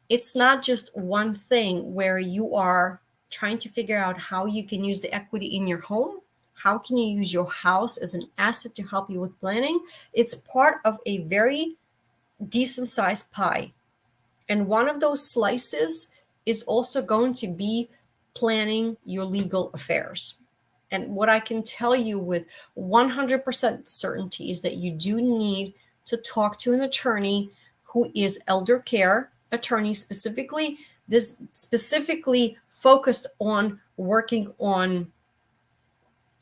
it's not just one thing where you are trying to figure out how you can use the equity in your home. How can you use your house as an asset to help you with planning? It's part of a very decent sized pie. And one of those slices is also going to be planning your legal affairs. And what I can tell you with 100% certainty is that you do need to talk to an attorney who is elder care attorney specifically, this specifically focused on working on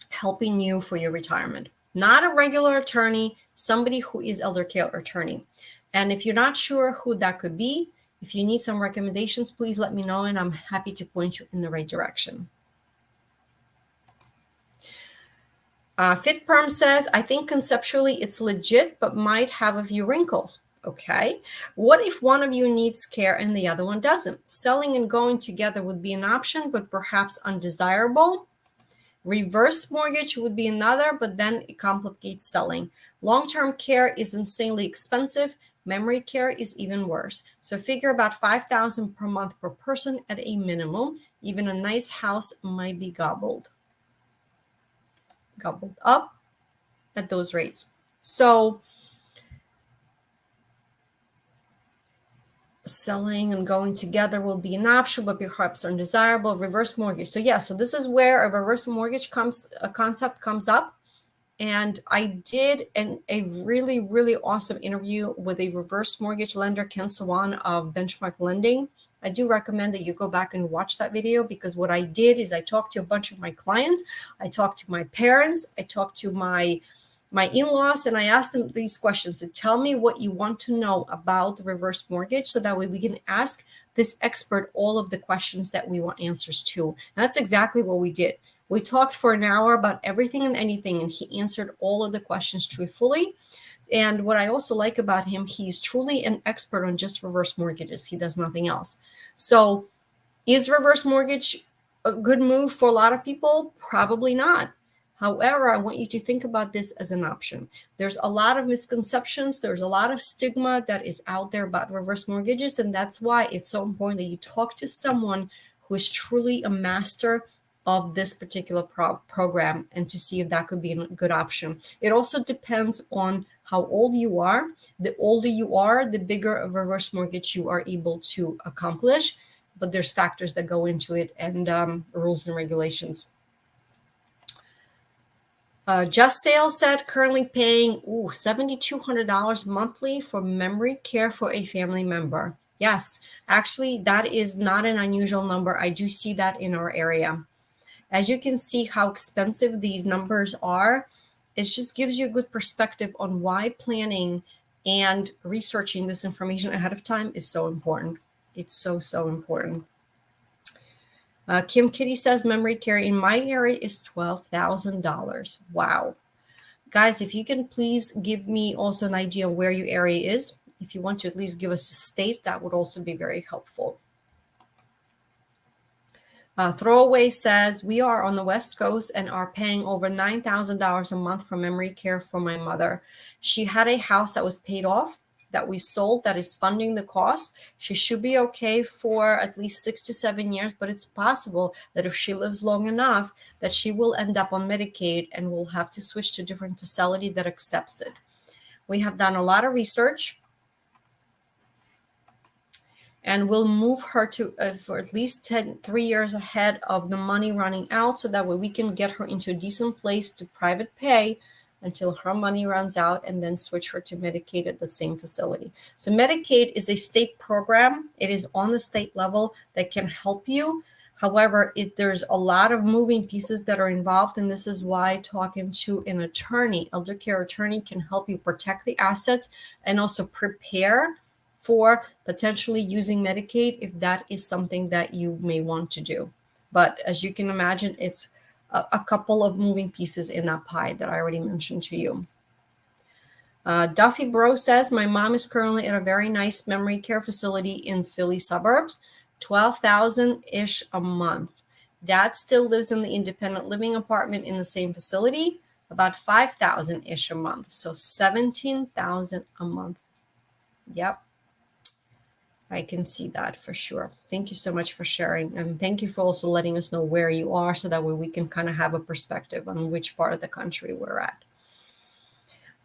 helping you for your retirement. Not a regular attorney, somebody who is elder care attorney. And if you're not sure who that could be, if you need some recommendations, please let me know and I'm happy to point you in the right direction. FitPerm says, I think conceptually it's legit, but might have a few wrinkles. Okay. What if one of you needs care and the other one doesn't? Selling and going together would be an option, but perhaps undesirable. Reverse mortgage would be another, but then it complicates selling. Long-term care is insanely expensive. Memory care is even worse. So figure about $5,000 per month per person at a minimum. Even a nice house might be gobbled up at those rates. So selling and going together will be an option, but perhaps undesirable. Reverse mortgage. So yeah, so this is where a reverse mortgage concept comes up. And I did a really, really awesome interview with a reverse mortgage lender, Ken Sawan of Benchmark Lending. I do recommend that you go back and watch that video, because what I did is I talked to a bunch of my clients. I talked to my parents. I talked to my in-laws, and I asked them these questions. So tell me what you want to know about the reverse mortgage, so that way we can ask this expert all of the questions that we want answers to. And that's exactly what we did. We talked for an hour about everything and anything, and he answered all of the questions truthfully. And what I also like about him, he's truly an expert on just reverse mortgages. He does nothing else. So is reverse mortgage a good move for a lot of people? Probably not. However, I want you to think about this as an option. There's a lot of misconceptions. There's a lot of stigma that is out there about reverse mortgages. And that's why it's so important that you talk to someone who is truly a master of this particular program, and to see if that could be a good option. It also depends on how old you are. The older you are, the bigger a reverse mortgage you are able to accomplish. But there's factors that go into it, and rules and regulations. Just Sale said currently paying $7,200 monthly for memory care for a family member. Yes, actually, that is not an unusual number. I do see that in our area. As you can see how expensive these numbers are, it just gives you a good perspective on why planning and researching this information ahead of time is so important. It's so, so important. Kim Kitty says memory care in my area is $12,000. Wow. Guys, if you can please give me also an idea of where your area is. If you want to at least give us a state, that would also be very helpful. Throwaway says, we are on the West Coast and are paying over $9,000 a month for memory care for my mother. She had a house that was paid off, that we sold, that is funding the cost. She should be okay for at least 6 to 7 years, but it's possible that if she lives long enough, that she will end up on Medicaid and will have to switch to a different facility that accepts it. We have done a lot of research, and we'll move her to for at least 3 years ahead of the money running out, so that way we can get her into a decent place to private pay until her money runs out, and then switch her to Medicaid at the same facility. So Medicaid is a state program. It is on the state level that can help you. However, there's a lot of moving pieces that are involved, and this is why talking to an attorney, elder care attorney, can help you protect the assets and also prepare for potentially using Medicaid if that is something that you may want to do. But as you can imagine, it's a couple of moving pieces in that pie that I already mentioned to you. Duffy Bro says, my mom is currently at a very nice memory care facility in Philly suburbs, $12,000-ish a month. Dad still lives in the independent living apartment in the same facility, about $5,000-ish a month. So $17,000 a month. Yep. I can see that for sure. Thank you so much for sharing. And thank you for also letting us know where you are, so that way we can kind of have a perspective on which part of the country we're at.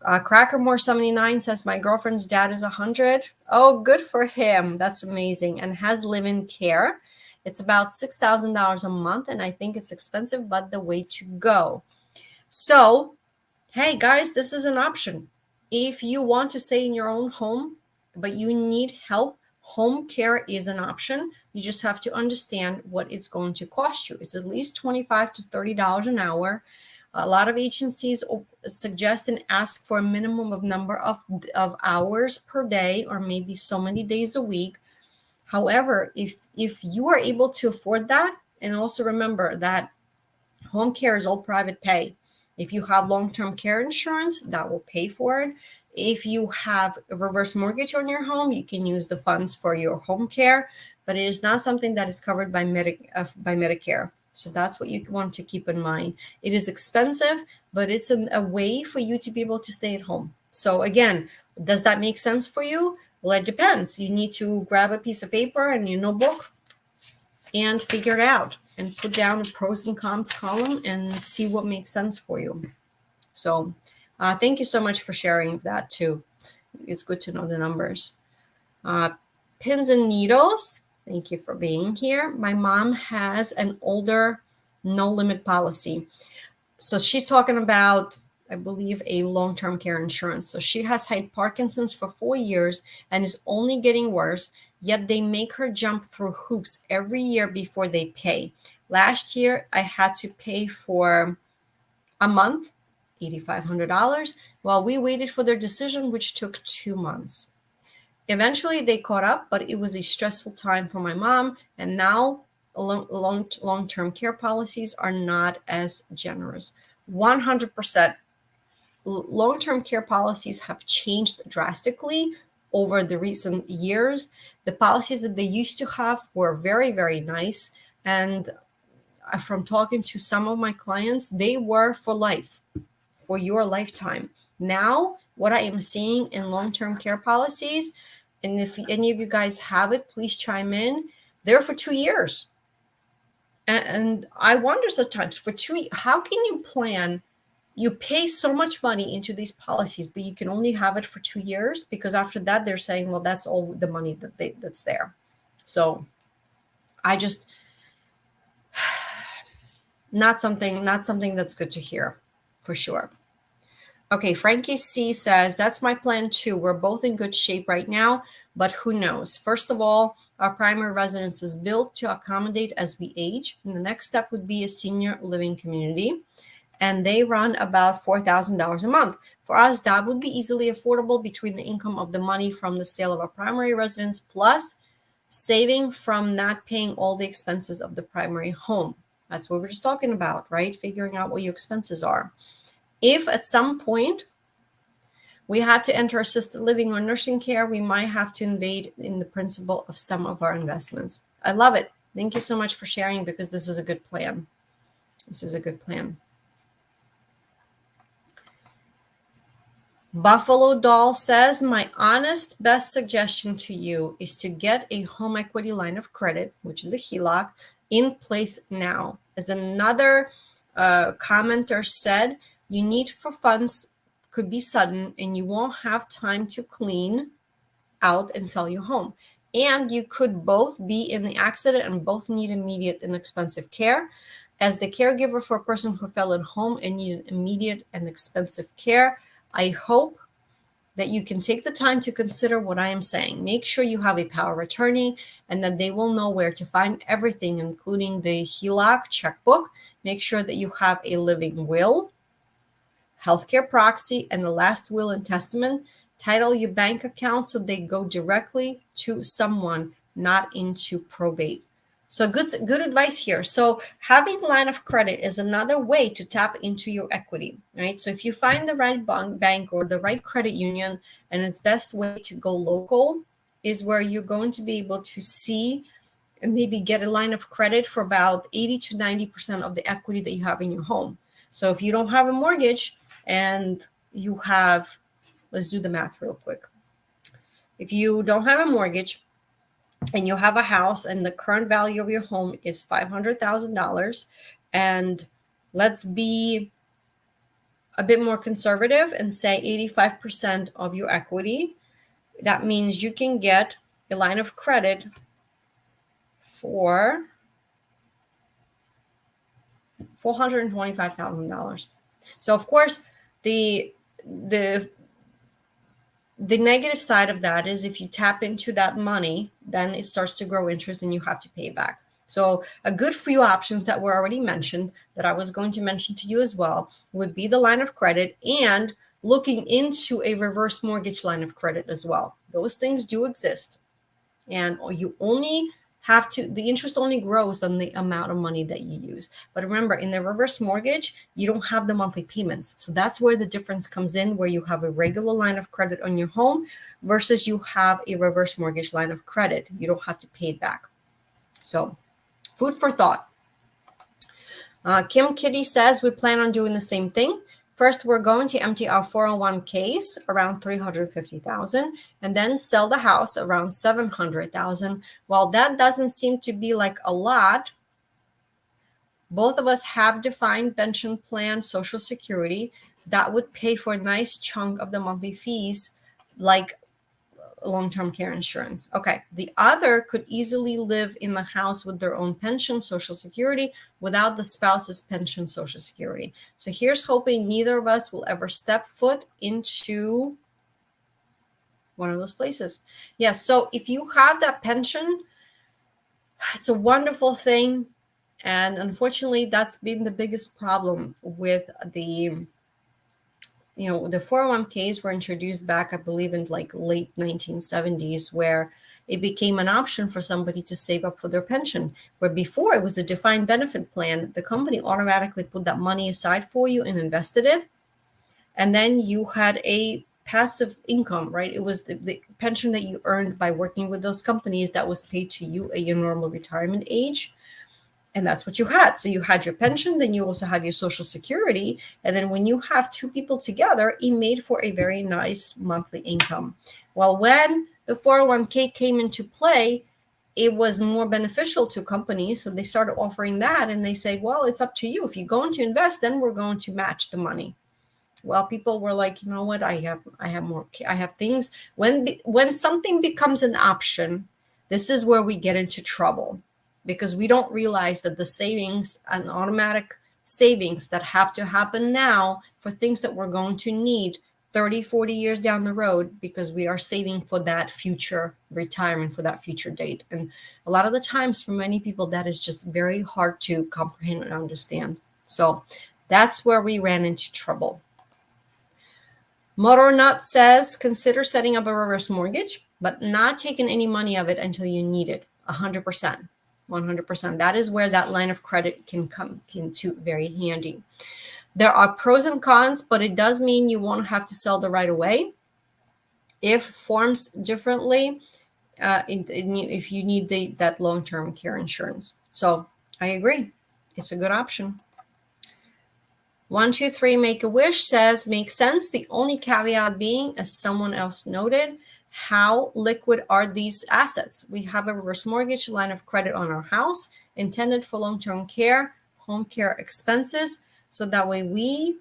Crackermore79 says, my girlfriend's dad is 100. Oh, good for him. That's amazing. And has live-in care. It's about $6,000 a month. And I think it's expensive, but the way to go. So, hey guys, this is an option. If you want to stay in your own home, but you need help, home care is an option. You just have to understand what it's going to cost you. It's at least $25 to $30 an hour. A lot of agencies suggest and ask for a minimum of number of hours per day, or maybe so many days a week. However, if you are able to afford that, and also remember that home care is all private pay. If you have long-term care insurance, that will pay for it. If you have a reverse mortgage on your home, you can use the funds for your home care, but it is not something that is covered by Medicare. So that's what you want to keep in mind. It is expensive, but it's a way for you to be able to stay at home. So again, does that make sense for you? Well, it depends. You need to grab a piece of paper and your notebook and figure it out, and put down a pros and cons column and see what makes sense for you. So thank you so much for sharing that too. It's good to know the numbers. Pins and needles, thank you for being here. My mom has an older no limit policy. So she's talking about, I believe, a long-term care insurance. So she has had Parkinson's for 4 years and is only getting worse, yet they make her jump through hoops every year before they pay. Last year, I had to pay for a month, $8,500, while we waited for their decision, which took 2 months. Eventually, they caught up, but it was a stressful time for my mom, and now long-term care policies are not as generous. 100%. Long-term care policies have changed drastically over the recent years. The policies that they used to have were very, very nice. And from talking to some of my clients, they were for life, for your lifetime. Now, what I am seeing in long-term care policies, and if any of you guys have it, please chime in, they're for 2 years. And I wonder sometimes, for 2 how can you plan? You pay so much money into these policies, but you can only have it for 2 years, because after that they're saying, well, that's all the money that's there. So I just, not something that's good to hear, for sure. Okay, Frankie C says, that's my plan too. We're both in good shape right now, but who knows? First of all, our primary residence is built to accommodate as we age. And the next step would be a senior living community. And they run about $4,000 a month. For us, that would be easily affordable between the income of the money from the sale of our primary residence, plus saving from not paying all the expenses of the primary home. That's what we're just talking about, right? Figuring out what your expenses are. If at some point we had to enter assisted living or nursing care, we might have to invade in the principle of some of our investments. I love it. Thank you so much for sharing, because this is a good plan. This is a good plan. Buffalo Doll says, my honest best suggestion to you is to get a home equity line of credit, which is a HELOC, in place now. As another commenter said, you need for funds could be sudden and you won't have time to clean out and sell your home. And you could both be in the accident and both need immediate and expensive care. As the caregiver for a person who fell at home and needed immediate and expensive care, I hope that you can take the time to consider what I am saying. Make sure you have a power of attorney and that they will know where to find everything, including the HELOC checkbook. Make sure that you have a living will, healthcare proxy, and the last will and testament. Title your bank account so they go directly to someone, not into probate. So good advice here. So having line of credit is another way to tap into your equity, right? So if you find the right bank or the right credit union, and its best way to go local is where you're going to be able to see and maybe get a line of credit for about 80 to 90% of the equity that you have in your home. So if you don't have a mortgage and you have, let's do the math real quick. If you don't have a mortgage and you have a house and the current value of your home is $500,000, and let's be a bit more conservative and say 85% of your equity, that means you can get a line of credit for $425,000. So of course, the negative side of that is if you tap into that money, then it starts to grow interest and you have to pay it back. So a good few options that were already mentioned that I was going to mention to you as well would be the line of credit and looking into a reverse mortgage line of credit as well. Those things do exist. And you only have to, the interest only grows on the amount of money that you use. But remember, in the reverse mortgage, you don't have the monthly payments. So that's where the difference comes in, where you have a regular line of credit on your home versus you have a reverse mortgage line of credit. You don't have to pay it back. So food for thought. Kim Kitty says, we plan on doing the same thing. First, we're going to empty our 401ks around $350,000 and then sell the house around $700,000. While that doesn't seem to be like a lot, both of us have defined pension plan, Social Security, that would pay for a nice chunk of the monthly fees, like long-term care insurance. Okay, the other could easily live in the house with their own pension, Social Security, without the spouse's pension, Social Security. So here's hoping neither of us will ever step foot into one of those places. Yes, so if you have that pension, it's a wonderful thing. And unfortunately, that's been the biggest problem with the 401ks were introduced back, I believe, in like late 1970s, where it became an option for somebody to save up for their pension, where before it was a defined benefit plan. The company automatically put that money aside for you and invested it. And then you had a passive income, right? It was the pension that you earned by working with those companies that was paid to you at your normal retirement age. And that's what you had. So you had your pension, then you also have your Social Security. And then when you have two people together, it made for a very nice monthly income. Well, when the 401k came into play, it was more beneficial to companies. So they started offering that and they said, well, it's up to you. If you're going to invest, then we're going to match the money. Well, people were like, you know what? I have things. When something becomes an option, this is where we get into trouble, because we don't realize that the savings and automatic savings that have to happen now for things that we're going to need 30, 40 years down the road, because we are saving for that future retirement, for that future date. And a lot of the times for many people, that is just very hard to comprehend and understand. So that's where we ran into trouble. Motor Nut says, consider setting up a reverse mortgage, but not taking any money of it until you need it. 100%. 100%. That is where that line of credit can come into very handy. There are pros and cons, but it does mean you won't have to sell the right away. if forms differently, if you need that long-term care insurance. So I agree. It's a good option. 123 Make a Wish says, makes sense. The only caveat being, as someone else noted, how liquid are these assets? We have a reverse mortgage line of credit on our house intended for long-term care, home care expenses. So that way we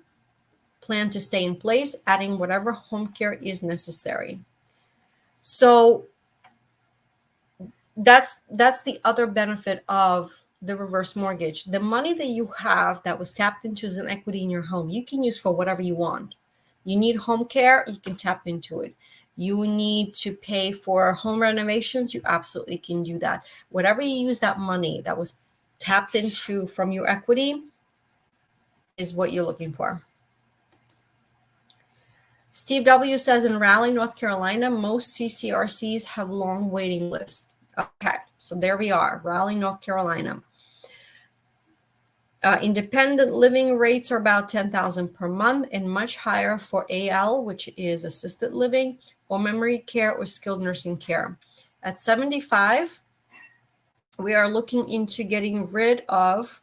plan to stay in place, adding whatever home care is necessary. So that's the other benefit of the reverse mortgage. The money that you have that was tapped into as an equity in your home, you can use for whatever you want. You need home care, you can tap into it. You need to pay for home renovations, you absolutely can do that. Whatever you use that money that was tapped into from your equity is what you're looking for. Steve W. says, in Raleigh, North Carolina, most CCRCs have long waiting lists. Okay, so there we are, Raleigh, North Carolina. Independent living rates are about $10,000 per month and much higher for AL, which is assisted living, or memory care or skilled nursing care. At 75, we are looking into getting rid of,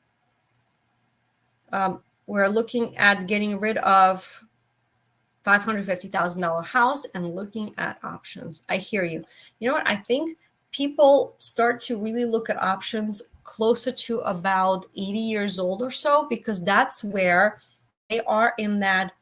we're looking at getting rid of $550,000 house and looking at options. I hear you. You know what? I think people start to really look at options closer to about 80 years old or so, because that's where they are in that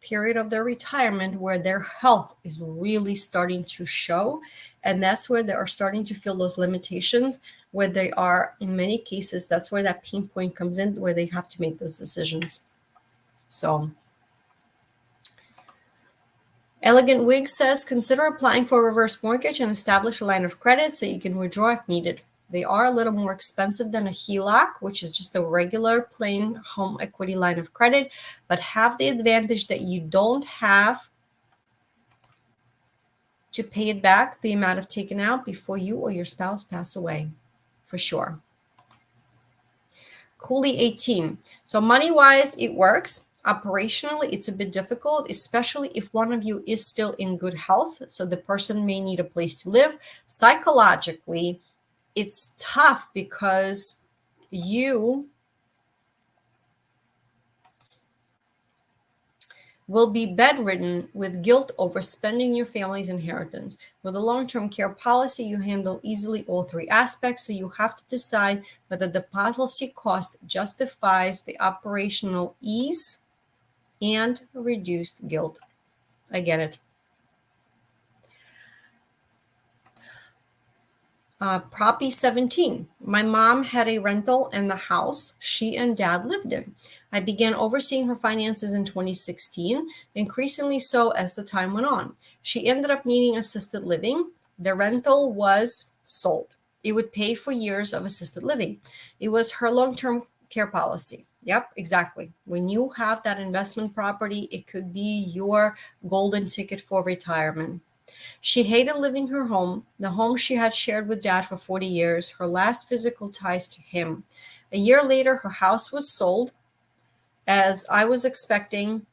period of their retirement where their health is really starting to show. And that's where they are starting to feel those limitations, where they are, in many cases, that's where that pain point comes in, where they have to make those decisions. So Elegant Wig says, consider applying for a reverse mortgage and establish a line of credit so you can withdraw if needed. They are a little more expensive than a HELOC, which is just a regular plain home equity line of credit, but have the advantage that you don't have to pay it back the amount of taken out before you or your spouse pass away, for sure. Cooley 18. So money-wise, it works. Operationally, it's a bit difficult, especially if one of you is still in good health. So the person may need a place to live. Psychologically, it's tough because you will be bedridden with guilt over spending your family's inheritance. With a long-term care policy, you handle easily all three aspects, so you have to decide whether the policy cost justifies the operational ease and reduced guilt. I get it. Proppy 17. My mom had a rental in the house she and dad lived in. I began overseeing her finances in 2016, increasingly so as the time went on. She ended up needing assisted living. The rental was sold. It would pay for years of assisted living. It was her long-term care policy. Yep, exactly. When you have that investment property, it could be your golden ticket for retirement. She hated leaving her home, the home she had shared with dad for 40 years, her last physical ties to him. A year later, her house was sold, as I was expecting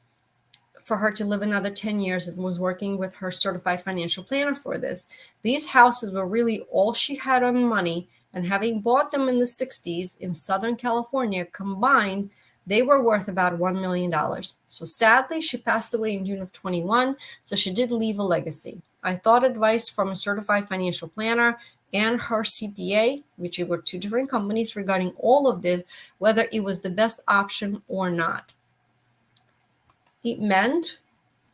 for her to live another 10 years and was working with her certified financial planner for this. These houses were really all she had on money, and having bought them in the 60s in Southern California, combined, they were worth about $1 million. So sadly, she passed away in June of 21, so she did leave a legacy. I thought advice from a certified financial planner and her CPA, which were two different companies, regarding all of this, whether it was the best option or not. It meant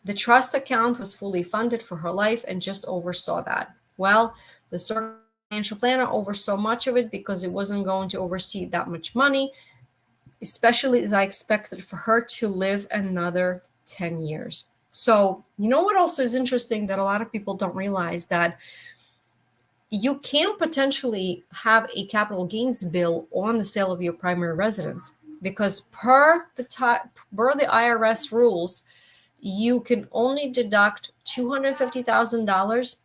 the trust account was fully funded for her life and just oversaw that. Well, the certified financial planner oversaw much of it because it wasn't going to oversee that much money, especially as I expected for her to live another 10 years. So, you know what also is interesting that a lot of people don't realize, that you can potentially have a capital gains bill on the sale of your primary residence, because per the IRS rules, you can only deduct $250,000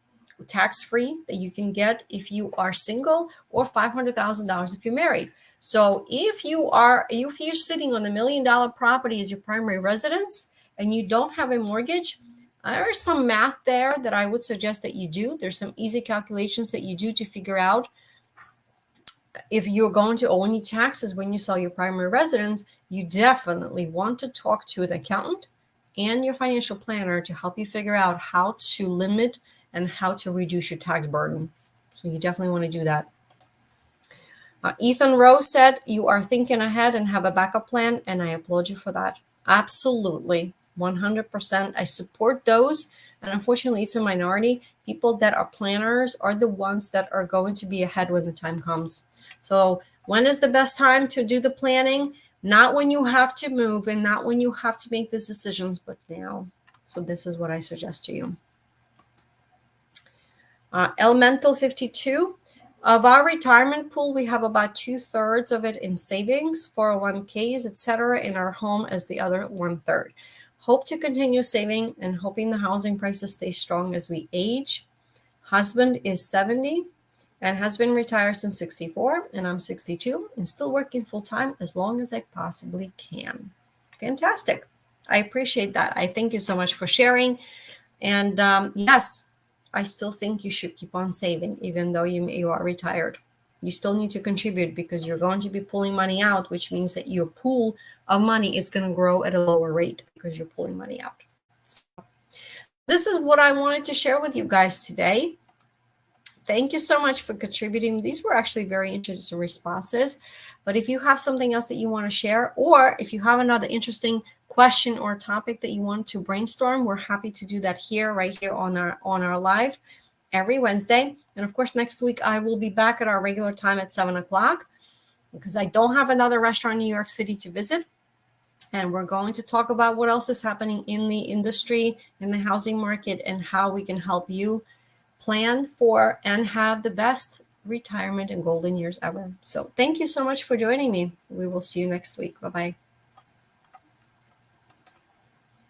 tax-free that you can get if you are single, or $500,000 if you're married. So if you're sitting on the $1 million property as your primary residence and you don't have a mortgage, There is some math there that I would suggest that you do. There's some easy calculations that you do to figure out if you're going to owe any taxes when you sell your primary residence. You definitely want to talk to an accountant and your financial planner to help you figure out how to limit and how to reduce your tax burden. So you definitely want to do that. Ethan Rose said, you are thinking ahead and have a backup plan, and I applaud you for that. Absolutely, 100%. I support those. And unfortunately, it's a minority. People that are planners are the ones that are going to be ahead when the time comes. So when is the best time to do the planning? Not when you have to move and not when you have to make these decisions, but now. So this is what I suggest to you. Elemental 52. Of our retirement pool, we have about 2/3 of it in savings, 401ks, etc., in our home as the other 1/3. Hope to continue saving and hoping the housing prices stay strong as we age. Husband is 70 and has been retired since 64, and I'm 62 and still working full time as long as I possibly can. Fantastic. I appreciate that. I thank you so much for sharing. And yes, I still think you should keep on saving, even though you are retired. You still need to contribute because you're going to be pulling money out, which means that your pool of money is going to grow at a lower rate because you're pulling money out. So this is what I wanted to share with you guys today. Thank you so much for contributing. These were actually very interesting responses. But if you have something else that you want to share, or if you have another interesting question or topic that you want to brainstorm, we're happy to do that here, right here on our live every Wednesday. And of course, next week I will be back at our regular time at 7 o'clock because I don't have another restaurant in New York City to visit. And we're going to talk about what else is happening in the industry, in the housing market, and how we can help you plan for and have the best retirement and golden years ever. So thank you so much for joining me. We will see you next week. Bye-bye.